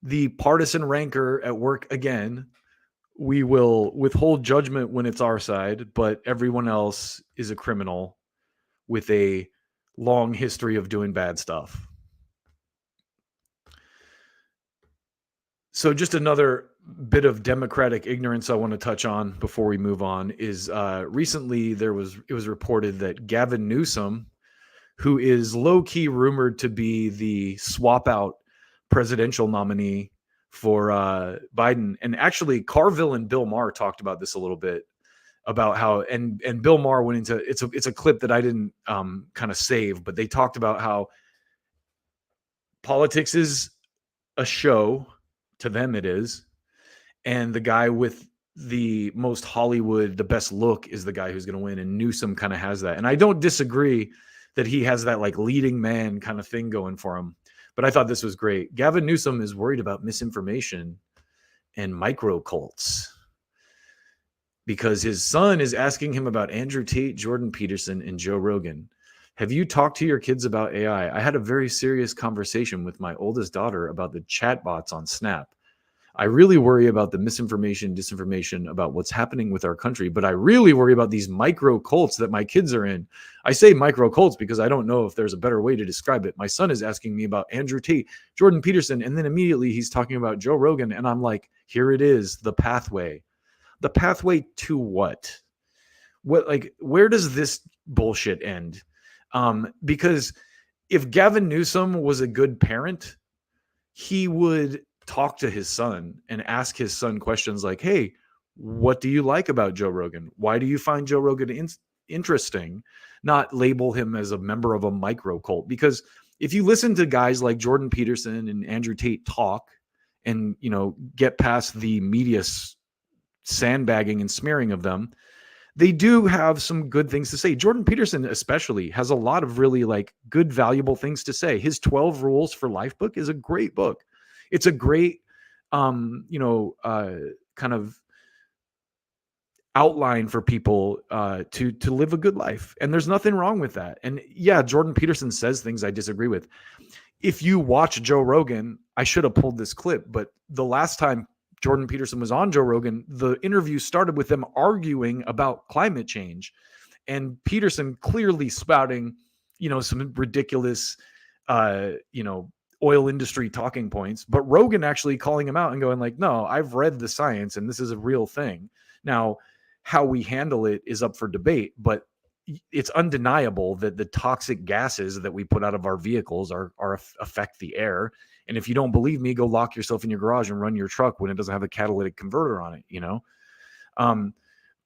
the partisan rancor at work again. We will withhold judgment when it's our side, but everyone else is a criminal with a long history of doing bad stuff. So just another bit of Democratic ignorance I want to touch on before we move on is recently it was reported that Gavin Newsom, who is low-key rumored to be the swap-out presidential nominee for Biden, and actually Carville and Bill Maher talked about this a little bit, about how and Bill Maher went into it's a clip that I didn't kind of save, but they talked about how politics is a show. To them it is, and the guy with the most Hollywood, the best look, is the guy who's going to win, and Newsom kind of has that. And I don't disagree that he has that like leading man kind of thing going for him, but I thought this was great. Gavin Newsom is worried about misinformation and micro cults because his son is asking him about Andrew Tate, Jordan Peterson, and Joe Rogan. Have you talked to your kids about AI? I had a very serious conversation with my oldest daughter about the chatbots on Snap. I really worry about the misinformation, disinformation about what's happening with our country, but I really worry about these micro cults that my kids are in. I say micro cults because I don't know if there's a better way to describe it. My son is asking me about Andrew Tate, Jordan Peterson, and then immediately he's talking about Joe Rogan, and I'm like, here it is, the pathway. The pathway to what? What, like, where does this bullshit end? Because if Gavin Newsom was a good parent, he would talk to his son and ask his son questions like, hey, what do you like about Joe Rogan? Why do you find Joe Rogan interesting? Not label him as a member of a micro cult. Because if you listen to guys like Jordan Peterson and Andrew Tate talk and, you know, get past the media sandbagging and smearing of them, they do have some good things to say. Jordan Peterson especially has a lot of really like good, valuable things to say. His 12 Rules for Life book is a great book. It's a great, kind of outline for people to live a good life. And there's nothing wrong with that. And yeah, Jordan Peterson says things I disagree with. If you watch Joe Rogan, I should have pulled this clip, but the last time Jordan Peterson was on Joe Rogan, the interview started with them arguing about climate change and Peterson clearly spouting, you know, some ridiculous, oil industry talking points, but Rogan actually calling him out and going like, no, I've read the science and this is a real thing. Now, how we handle it is up for debate, but it's undeniable that the toxic gases that we put out of our vehicles are affect the air. And if you don't believe me, go lock yourself in your garage and run your truck when it doesn't have a catalytic converter on it, you know?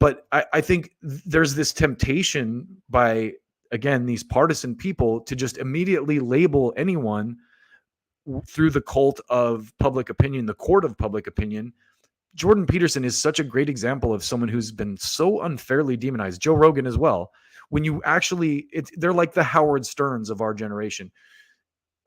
But I think there's this temptation by, again, these partisan people to just immediately label anyone through the cult of public opinion, the court of public opinion. Jordan Peterson is such a great example of someone who's been so unfairly demonized. Joe Rogan as well. When you actually, they're like the Howard Sterns of our generation.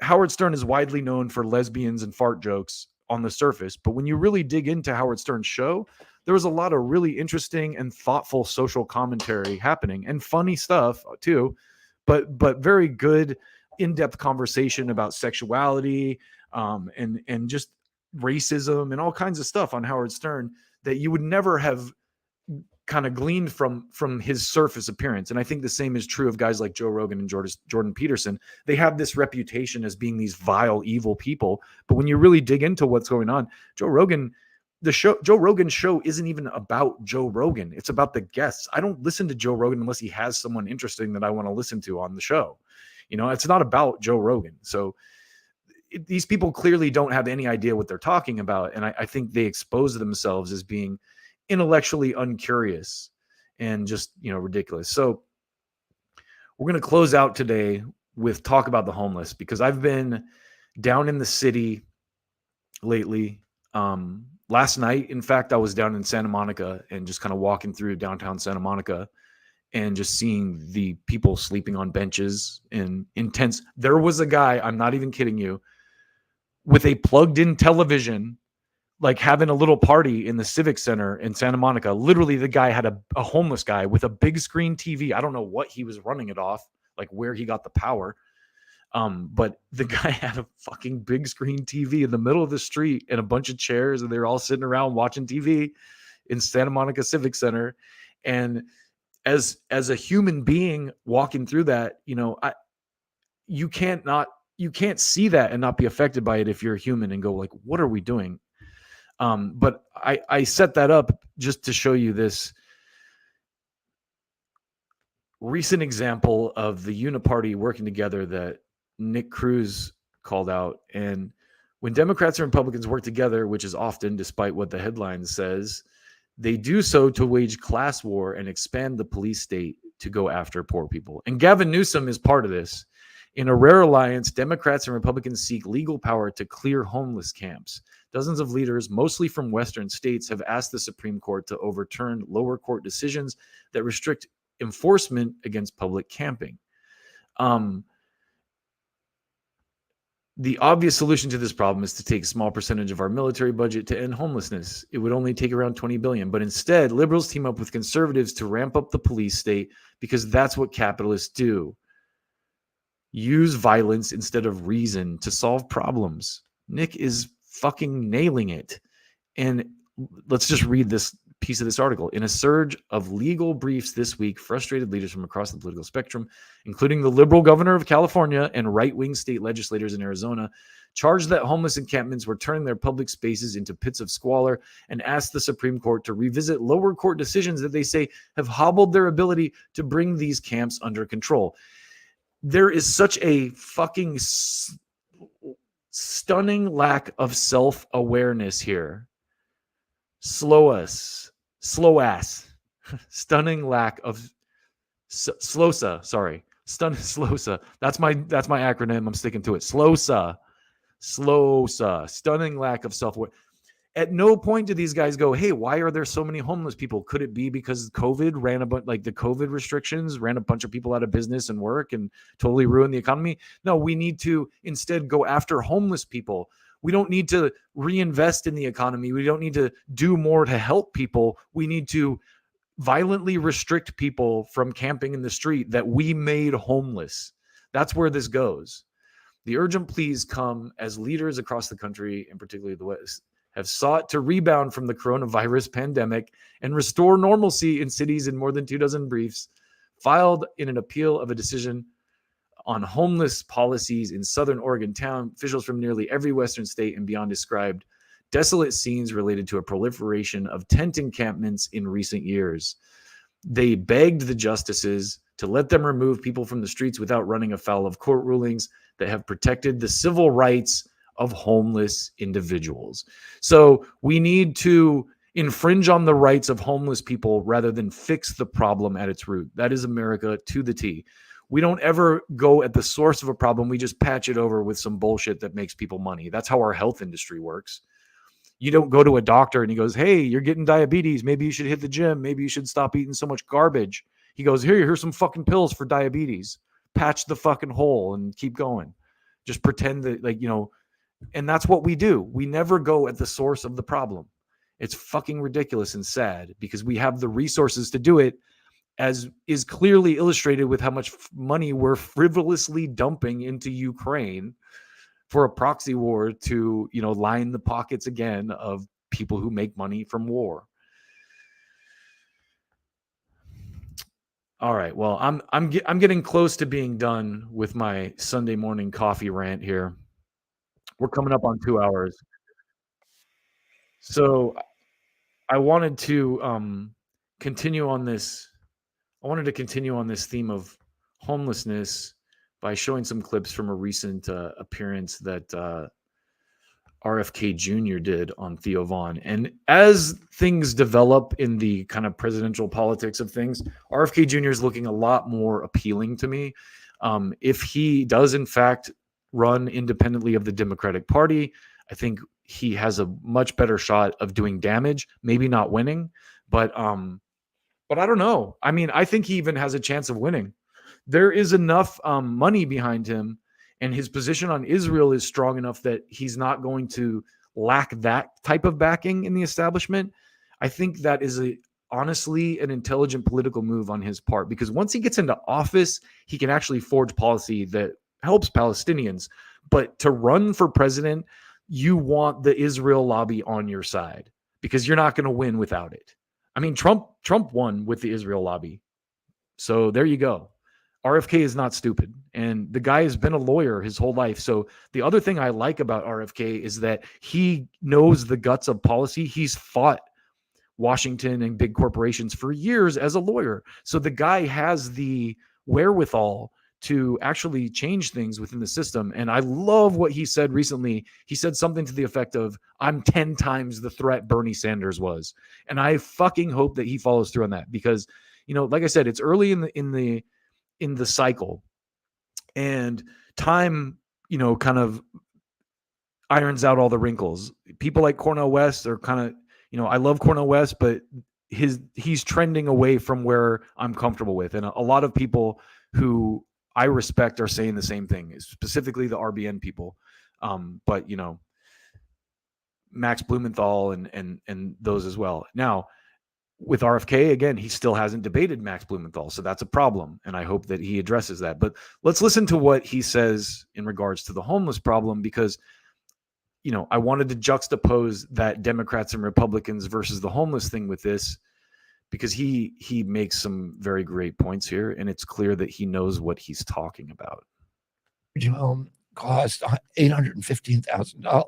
Howard Stern is widely known for lesbians and fart jokes on the surface, but when you really dig into Howard Stern's show, there was a lot of really interesting and thoughtful social commentary happening and funny stuff too, but very good in-depth conversation about sexuality and just racism and all kinds of stuff on Howard Stern that you would never have kind of gleaned from his surface appearance. And I think the same is true of guys like Joe Rogan and Jordan Peterson. They have this reputation as being these vile, evil people. But when you really dig into what's going on, Joe Rogan show isn't even about Joe Rogan. It's about the guests. I don't listen to Joe Rogan unless he has someone interesting that I want to listen to on the show. You know, it's not about Joe Rogan. So these people clearly don't have any idea what they're talking about. And I think they expose themselves as being intellectually uncurious and just, ridiculous. So we're going to close out today with talk about the homeless, because I've been down in the city lately. Last night, in fact, I was down in Santa Monica and just kind of walking through downtown Santa Monica and just seeing the people sleeping on benches in tents. There was a guy, I'm not even kidding you, with a plugged in television, like having a little party in the Civic Center in Santa Monica. Literally, the guy had a homeless guy with a big screen TV. I don't know what he was running it off, like where he got the power. But the guy had a fucking big screen TV in the middle of the street and a bunch of chairs, and they were all sitting around watching TV in Santa Monica Civic Center. And as a human being walking through that, you can't see that and not be affected by it if you're a human and go like, what are we doing? But I set that up just to show you this recent example of the uniparty working together that Nick Cruz called out. And when Democrats and Republicans work together, which is often, despite what the headline says, they do so to wage class war and expand the police state to go after poor people. And Gavin Newsom is part of this. In a rare alliance, Democrats and Republicans seek legal power to clear homeless camps. Dozens of leaders, mostly from Western states, have asked the Supreme Court to overturn lower court decisions that restrict enforcement against public camping. The obvious solution to this problem is to take a small percentage of our military budget to end homelessness. It would only take around $20 billion. But instead, liberals team up with conservatives to ramp up the police state, because that's what capitalists do. Use violence instead of reason to solve problems. Nick is fucking nailing it. And let's just read this piece of this article. In a surge of legal briefs this week, frustrated leaders from across the political spectrum, including the liberal governor of California and right-wing state legislators in Arizona, charged that homeless encampments were turning their public spaces into pits of squalor, and asked the Supreme Court to revisit lower court decisions that they say have hobbled their ability to bring these camps under control. There is such a fucking Stunning lack of self-awareness here. Slow ass. Stunning lack of SLOSA, sorry. SLOSA. That's my acronym. I'm sticking to it. SLOSA. Stunning lack of self-awareness. At no point do these guys go, hey, why are there so many homeless people? Could it be because COVID ran a bunch, like the COVID restrictions ran a bunch of people out of business and work and totally ruined the economy? No, we need to instead go after homeless people. We don't need to reinvest in the economy. We don't need to do more to help people. We need to violently restrict people from camping in the street that we made homeless. That's where this goes. The urgent pleas come as leaders across the country, and particularly the West, have sought to rebound from the coronavirus pandemic and restore normalcy in cities in more than 24 briefs filed in an appeal of a decision on homeless policies in Southern Oregon town. Officials from nearly every Western state and beyond described desolate scenes related to a proliferation of tent encampments in recent years. They begged the justices to let them remove people from the streets without running afoul of court rulings that have protected the civil rights of homeless individuals. So we need to infringe on the rights of homeless people rather than fix the problem at its root. That is America to the T. We don't ever go at the source of a problem. We just patch it over with some bullshit that makes people money. That's how our health industry works. You don't go to a doctor and he goes, hey, you're getting diabetes. Maybe you should hit the gym. Maybe you should stop eating so much garbage. He goes, here's some fucking pills for diabetes. Patch the fucking hole and keep going. Just pretend that, and that's what we do. We never go at the source of the problem. It's fucking ridiculous and sad because we have the resources to do it, as is clearly illustrated with how much money we're frivolously dumping into Ukraine for a proxy war to, line the pockets again of people who make money from war. All right. Well, I'm getting close to being done with my Sunday morning coffee rant here. We're coming up on 2 hours. So I wanted to continue on this. I wanted to continue on this theme of homelessness by showing some clips from a recent appearance that RFK Jr. did on Theo Vaughn. And as things develop in the kind of presidential politics of things, RFK Jr. is looking a lot more appealing to me. If he does, in fact, run independently of the Democratic Party, I think he has a much better shot of doing damage, maybe not winning, but I don't know. I mean, I think he even has a chance of winning. There is enough money behind him, and his position on Israel is strong enough that he's not going to lack that type of backing in the establishment. I think that is honestly an intelligent political move on his part, because once he gets into office, he can actually forge policy that helps Palestinians. But to run for president, you want the Israel lobby on your side because you're not going to win without it. I mean, Trump won with the Israel lobby. So there you go. RFK is not stupid. And the guy has been a lawyer his whole life. So the other thing I like about RFK is that he knows the guts of policy. He's fought Washington and big corporations for years as a lawyer. So the guy has the wherewithal to actually change things within the system. And I love what he said recently. He said something to the effect of, I'm 10 times the threat Bernie Sanders was. And I fucking hope that he follows through on that because, like I said, it's early in the cycle, and time, kind of irons out all the wrinkles. People like Cornel West are kind of, I love Cornel West, but he's trending away from where I'm comfortable with. And a lot of people who I respect are saying the same thing, specifically the RBN people. But Max Blumenthal and those as well. Now, with RFK, again, he still hasn't debated Max Blumenthal, so that's a problem, and I hope that he addresses that. But let's listen to what he says in regards to the homeless problem, because, I wanted to juxtapose that Democrats and Republicans versus the homeless thing with this, because he makes some very great points here, and it's clear that he knows what he's talking about. Home cost $815,000. Wow.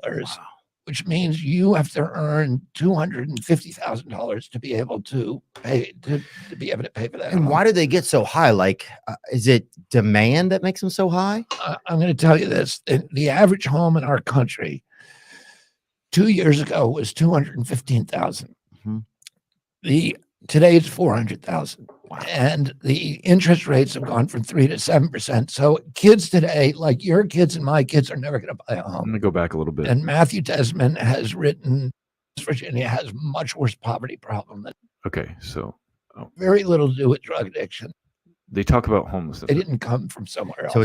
which means you have to earn $250,000 to be able to pay to be able to pay for that. And why do they get so high? Like, is it demand that makes them so high? I'm going to tell you this: the average home in our country 2 years ago was 215,000. Today it's 400,000. And the interest rates have gone from 3 to 7%. So kids today, like your kids and my kids, are never going to buy a home. I'm going to go back a little bit. And Matthew Desmond has written, Virginia has much worse poverty problem than. Okay, so very little to do with drug addiction. They talk about homelessness. They didn't come from somewhere else. So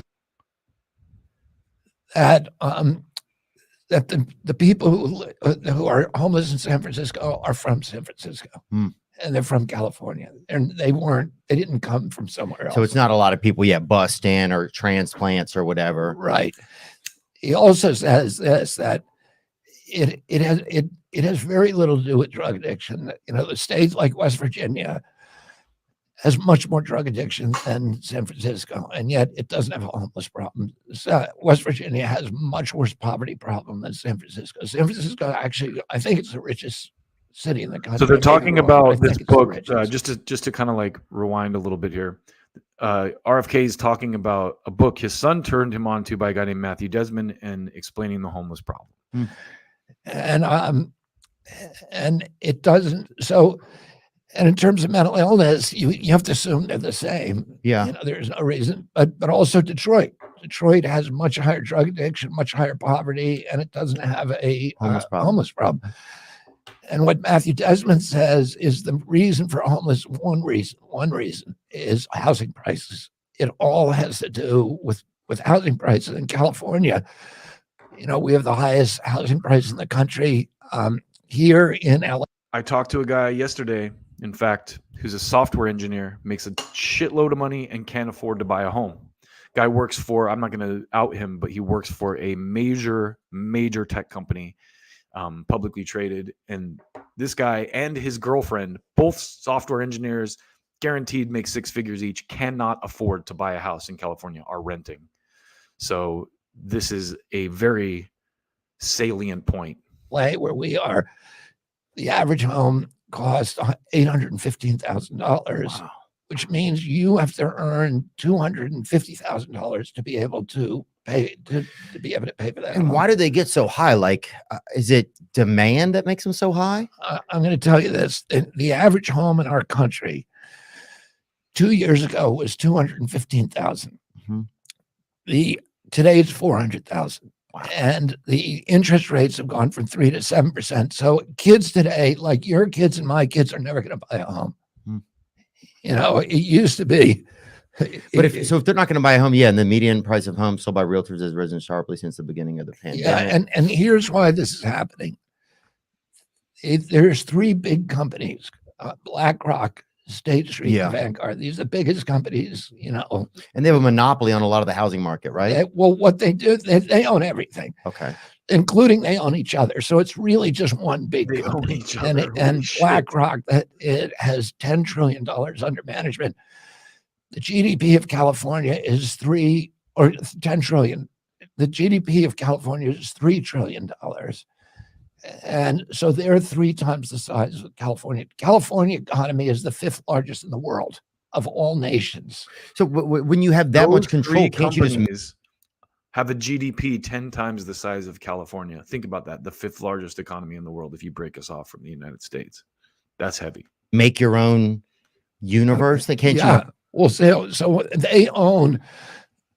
that the people who are homeless in San Francisco are from San Francisco. And they're from California, and they didn't come from somewhere else. So it's not a lot of people yet bust in or transplants or whatever. Right. He also says this, that it has very little to do with drug addiction. You know, the states like West Virginia has much more drug addiction than San Francisco, and yet it doesn't have a homeless problem. West Virginia has much worse poverty problem than San Francisco. San Francisco, actually, I think it's the richest city in the country. So they're talking about this book, just to kind of like rewind a little bit here. RFK is talking about a book his son turned him on to by a guy named Matthew Desmond, and explaining the homeless problem. And it doesn't. So, and in terms of mental illness, you have to assume they're the same. Yeah. You know, there's no reason, but also Detroit. Detroit has much higher drug addiction, much higher poverty, and it doesn't have a homeless problem. And what Matthew Desmond says is the reason for homeless, one reason is housing prices. It all has to do with housing prices in California. You know, we have the highest housing price in the country. Here in LA. I talked to a guy yesterday, in fact, who's a software engineer, makes a shitload of money and can't afford to buy a home. Guy works for, I'm not going to out him, but he works for a major tech company. Publicly traded, and this guy and his girlfriend, both software engineers, guaranteed make 6 figures each, cannot afford to buy a house in California, are renting. So this is a very salient point. Where we are, the average home costs $815,000, which means you have to earn $250,000 to be able to pay to be able to pay for that. And why do they get so high? Like, is it demand that makes them so high? I'm going to tell you this: the average home in our country 2 years ago was 215,000. Today it's 400,000. And the interest rates have gone from 3 to 7%. So kids today, like your kids and my kids, are never going to buy a home. You know, it used to be. But if they're not going to buy a home, and the median price of homes sold by realtors has risen sharply since the beginning of the pandemic. Yeah, and here's why this is happening. There's 3 big companies: BlackRock, State Street, and Vanguard. These are the biggest companies, you know. And they have a monopoly on a lot of the housing market, right? Well, what they do, they own everything. Okay. Including they own each other. So it's really just one big company. Own each other. And BlackRock, it has $10 trillion under management. The GDP of California is 10 trillion. The GDP of California is $3 trillion. And so they're 3 times the size of California. California economy is the 5th largest in the world of all nations. So when you have that much control, can't you just have a GDP 10 times the size of California? Think about that. The 5th largest economy in the world. If you break us off from the United States, that's heavy. Make your own universe. They can't. Yeah. Well, so they own,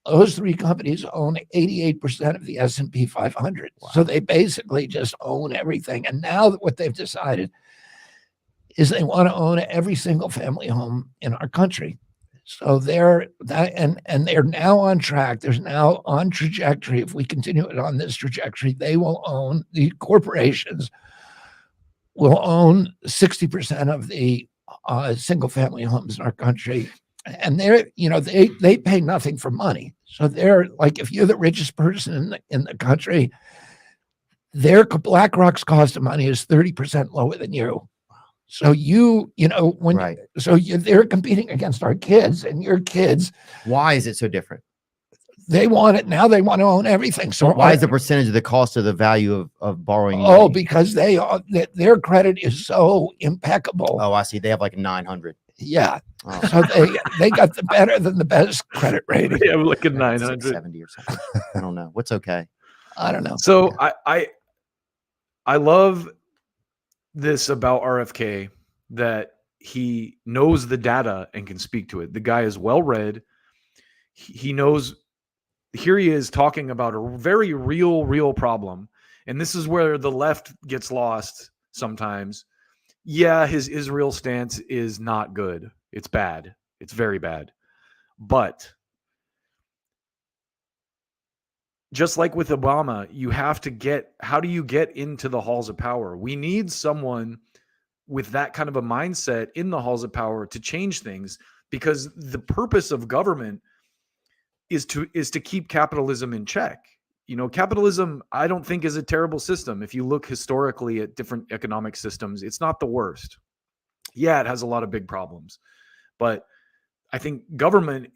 those 3 companies own 88% of the S&P 500. Wow. So they basically just own everything. And now what they've decided is they want to own every single family home in our country. So they're now on track. There's now on trajectory. If we continue it on this trajectory, they will own, the corporations will own 60% of the single family homes in our country. And they pay nothing for money. So they're like, if you're the richest person in the country, their BlackRock's cost of money is 30% lower than you. So they're competing against our kids, and your kids. Why is it so different? they want it now. They want to own everything. So why is the percentage of the cost of the value of borrowing? Oh, money? because their credit is so impeccable. Oh, I see. They have like 900. Yeah. Oh. So they got the better than the best credit rating. Yeah, look at Like 900. 670 or something. I don't know. What's okay? I don't know. So I love this about RFK, that he knows the data and can speak to it. The guy is well read. He knows. Here he is talking about a very real problem, and this is where the left gets lost sometimes. Yeah, his Israel stance is not good. It's bad. It's very bad. But just like with Obama, you have to how do you get into the halls of power? We need someone with that kind of a mindset in the halls of power to change things, because the purpose of government is to keep capitalism in check. You know, capitalism, I don't think, is a terrible system. If you look historically at different economic systems, it's not the worst. Yeah, it has a lot of big problems, but I think government,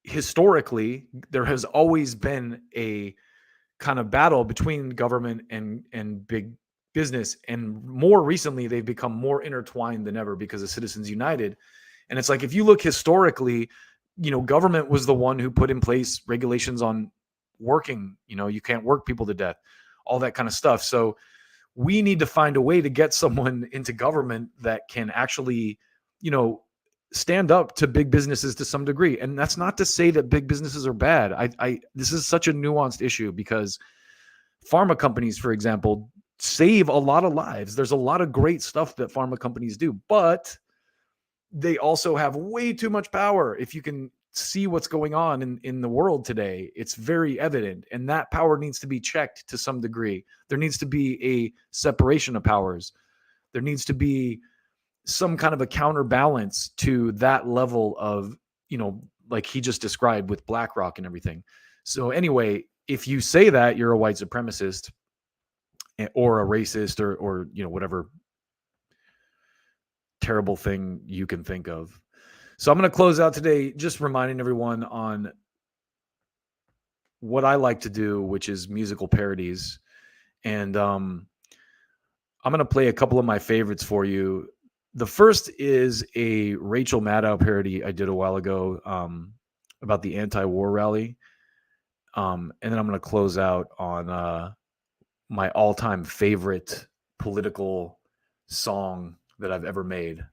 historically, there has always been a kind of battle between government and big business. And more recently, they've become more intertwined than ever because of Citizens United. And it's like, if you look historically, you know, government was the one who put in place regulations on working. You know, you can't work people to death, all that kind of stuff. So we need to find a way to get someone into government that can actually, you know, stand up to big businesses to some degree. And that's not to say that big businesses are bad. This is such a nuanced issue, because pharma companies, for example, save a lot of lives. There's a lot of great stuff that pharma companies do, but they also have way too much power. If you can see what's going on in the world today, it's very evident. And that power needs to be checked to some degree. There needs to be a separation of powers. There needs to be some kind of a counterbalance to that level of, you know, like he just described with BlackRock and everything. So anyway, if you say that, you're a white supremacist or a racist or you know, whatever terrible thing you can think of. So I'm going to close out today just reminding everyone on what I like to do, which is musical parodies. And I'm going to play a couple of my favorites for you. The first is a Rachel Maddow parody I did a while ago about the anti-war rally. And then I'm going to close out on my all-time favorite political song that I've ever made.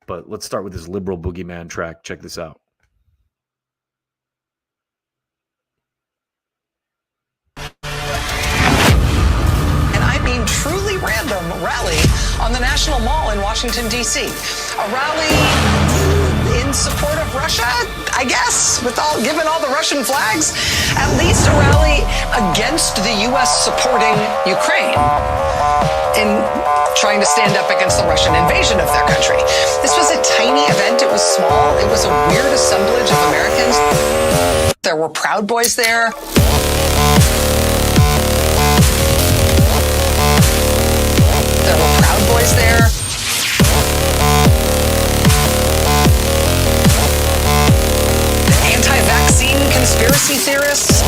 But let's start with this Liberal Boogeyman track. Check this out. And I mean truly random rally on the National Mall in Washington, D.C. A rally in support of Russia, I guess, given all the Russian flags. At least a rally against the U.S. supporting Ukraine in trying to stand up against the Russian invasion of their country. This was a tiny event. It was small. It was a weird assemblage of Americans. There were Proud Boys there. There were Proud Boys there. Anti-vaccine conspiracy theorists.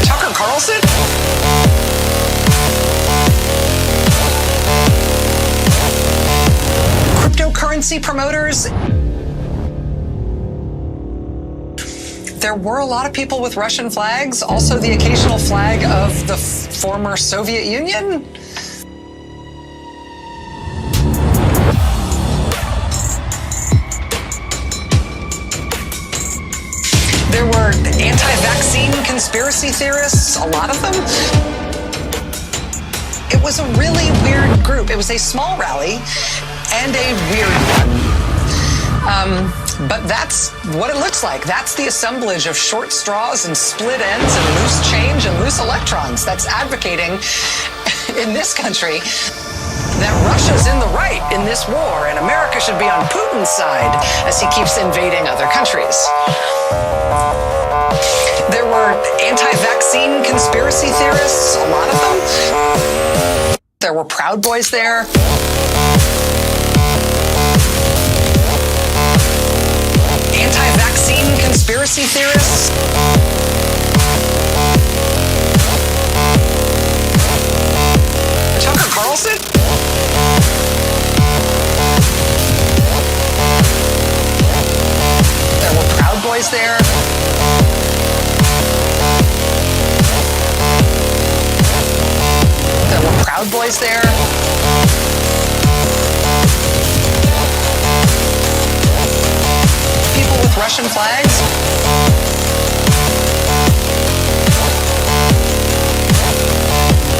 Tucker Carlson? Cryptocurrency promoters. There were a lot of people with Russian flags, also the occasional flag of the former Soviet Union. There were anti-vaccine conspiracy theorists, a lot of them. It was a really weird group. It was a small rally and a weird one. But that's what it looks like. That's the assemblage of short straws and split ends and loose change and loose electrons that's advocating in this country that Russia's in the right in this war and America should be on Putin's side as he keeps invading other countries. There were anti-vaccine conspiracy theorists, a lot of them. There were Proud Boys there. anti-vaccine conspiracy theorists. Tucker Carlson? There were Proud Boys there. There were Proud Boys there. People with Russian flags.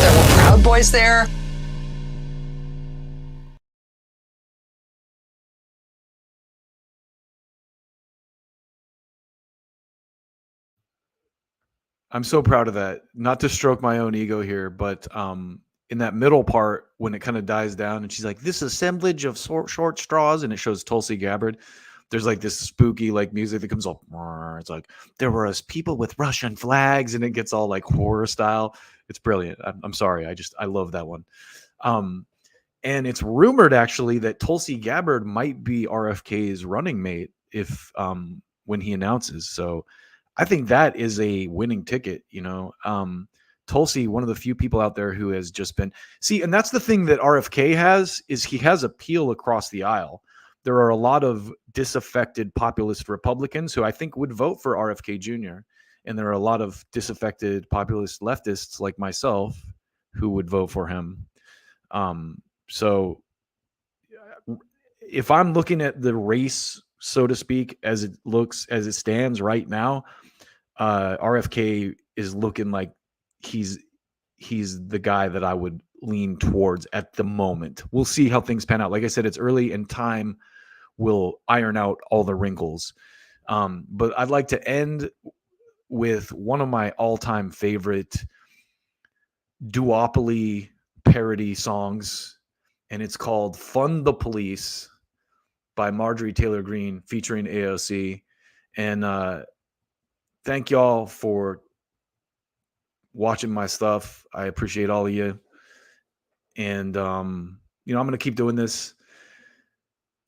There were Proud Boys there. I'm so proud of that. Not to stroke my own ego here, but in that middle part, when it kind of dies down and she's like, this assemblage of short straws, and it shows Tulsi Gabbard, there's like this spooky like music that comes up. It's like, there were people with Russian flags, and it gets all like horror style. It's brilliant. I'm sorry. I love that one. And it's rumored actually that Tulsi Gabbard might be RFK's running mate if when he announces. So I think that is a winning ticket, you know. Tulsi, one of the few people out there who has just been and that's the thing that RFK has, is he has appeal across the aisle. There are a lot of disaffected populist Republicans who I think would vote for RFK Jr. And there are a lot of disaffected populist leftists like myself who would vote for him. So if I'm looking at the race, so to speak, as it stands right now, RFK is looking like he's the guy that I would lean towards at the moment. We'll see how things pan out. Like I said, it's early and time will iron out all the wrinkles. But I'd like to end with one of my all-time favorite duopoly parody songs, and it's called Fund the Police by Marjorie Taylor Greene featuring AOC. And thank y'all for watching my stuff. I appreciate all of you. And, I'm going to keep doing this.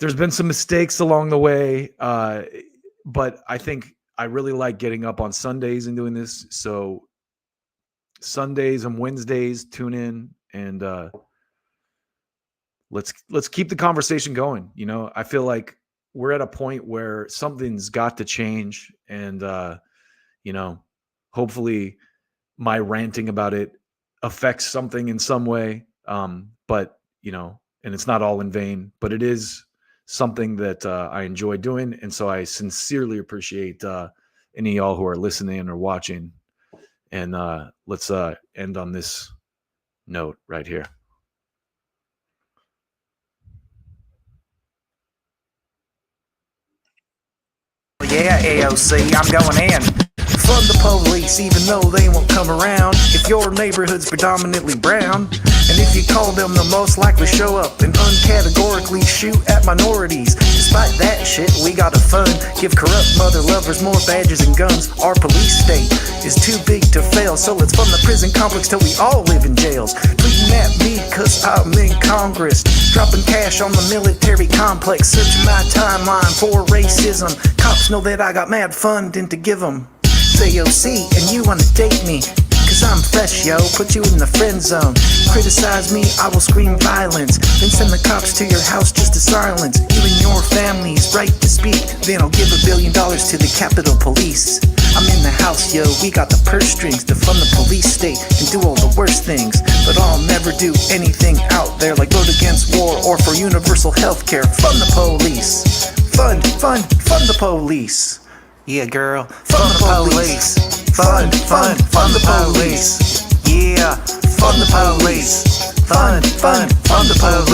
There's been some mistakes along the way, but I think I really like getting up on Sundays and doing this. So Sundays and Wednesdays, tune in and let's keep the conversation going. You know, I feel like we're at a point where something's got to change, and hopefully my ranting about it affects something in some way. But and it's not all in vain, but it is something that I enjoy doing, and so I sincerely appreciate any of y'all who are listening or watching. And let's end on this note right here. Yeah, AOC, I'm going in. Fund the police, even though they won't come around. If your neighborhood's predominantly brown, and if you call them, they'll most likely show up and uncategorically shoot at minorities. Despite that shit, we gotta fund. Give corrupt mother lovers more badges and guns. Our police state is too big to fail, so let's fund the prison complex till we all live in jails. Tweeting at me cause I'm in Congress, dropping cash on the military complex, searching my timeline for racism. Cops know that I got mad funding to give them. AOC, and you wanna date me cause I'm fresh, yo, put you in the friend zone. Criticize me, I will scream violence, then send the cops to your house just to silence you and your family's right to speak. Then I'll give $1 billion to the Capitol Police. I'm in the house, yo, we got the purse strings to fund the police state and do all the worst things, but I'll never do anything out there like vote against war or for universal health care. Fund the police. Fund the police. Yeah, girl. Fund the police. Fund the police. Yeah, fund the police. Fund the police.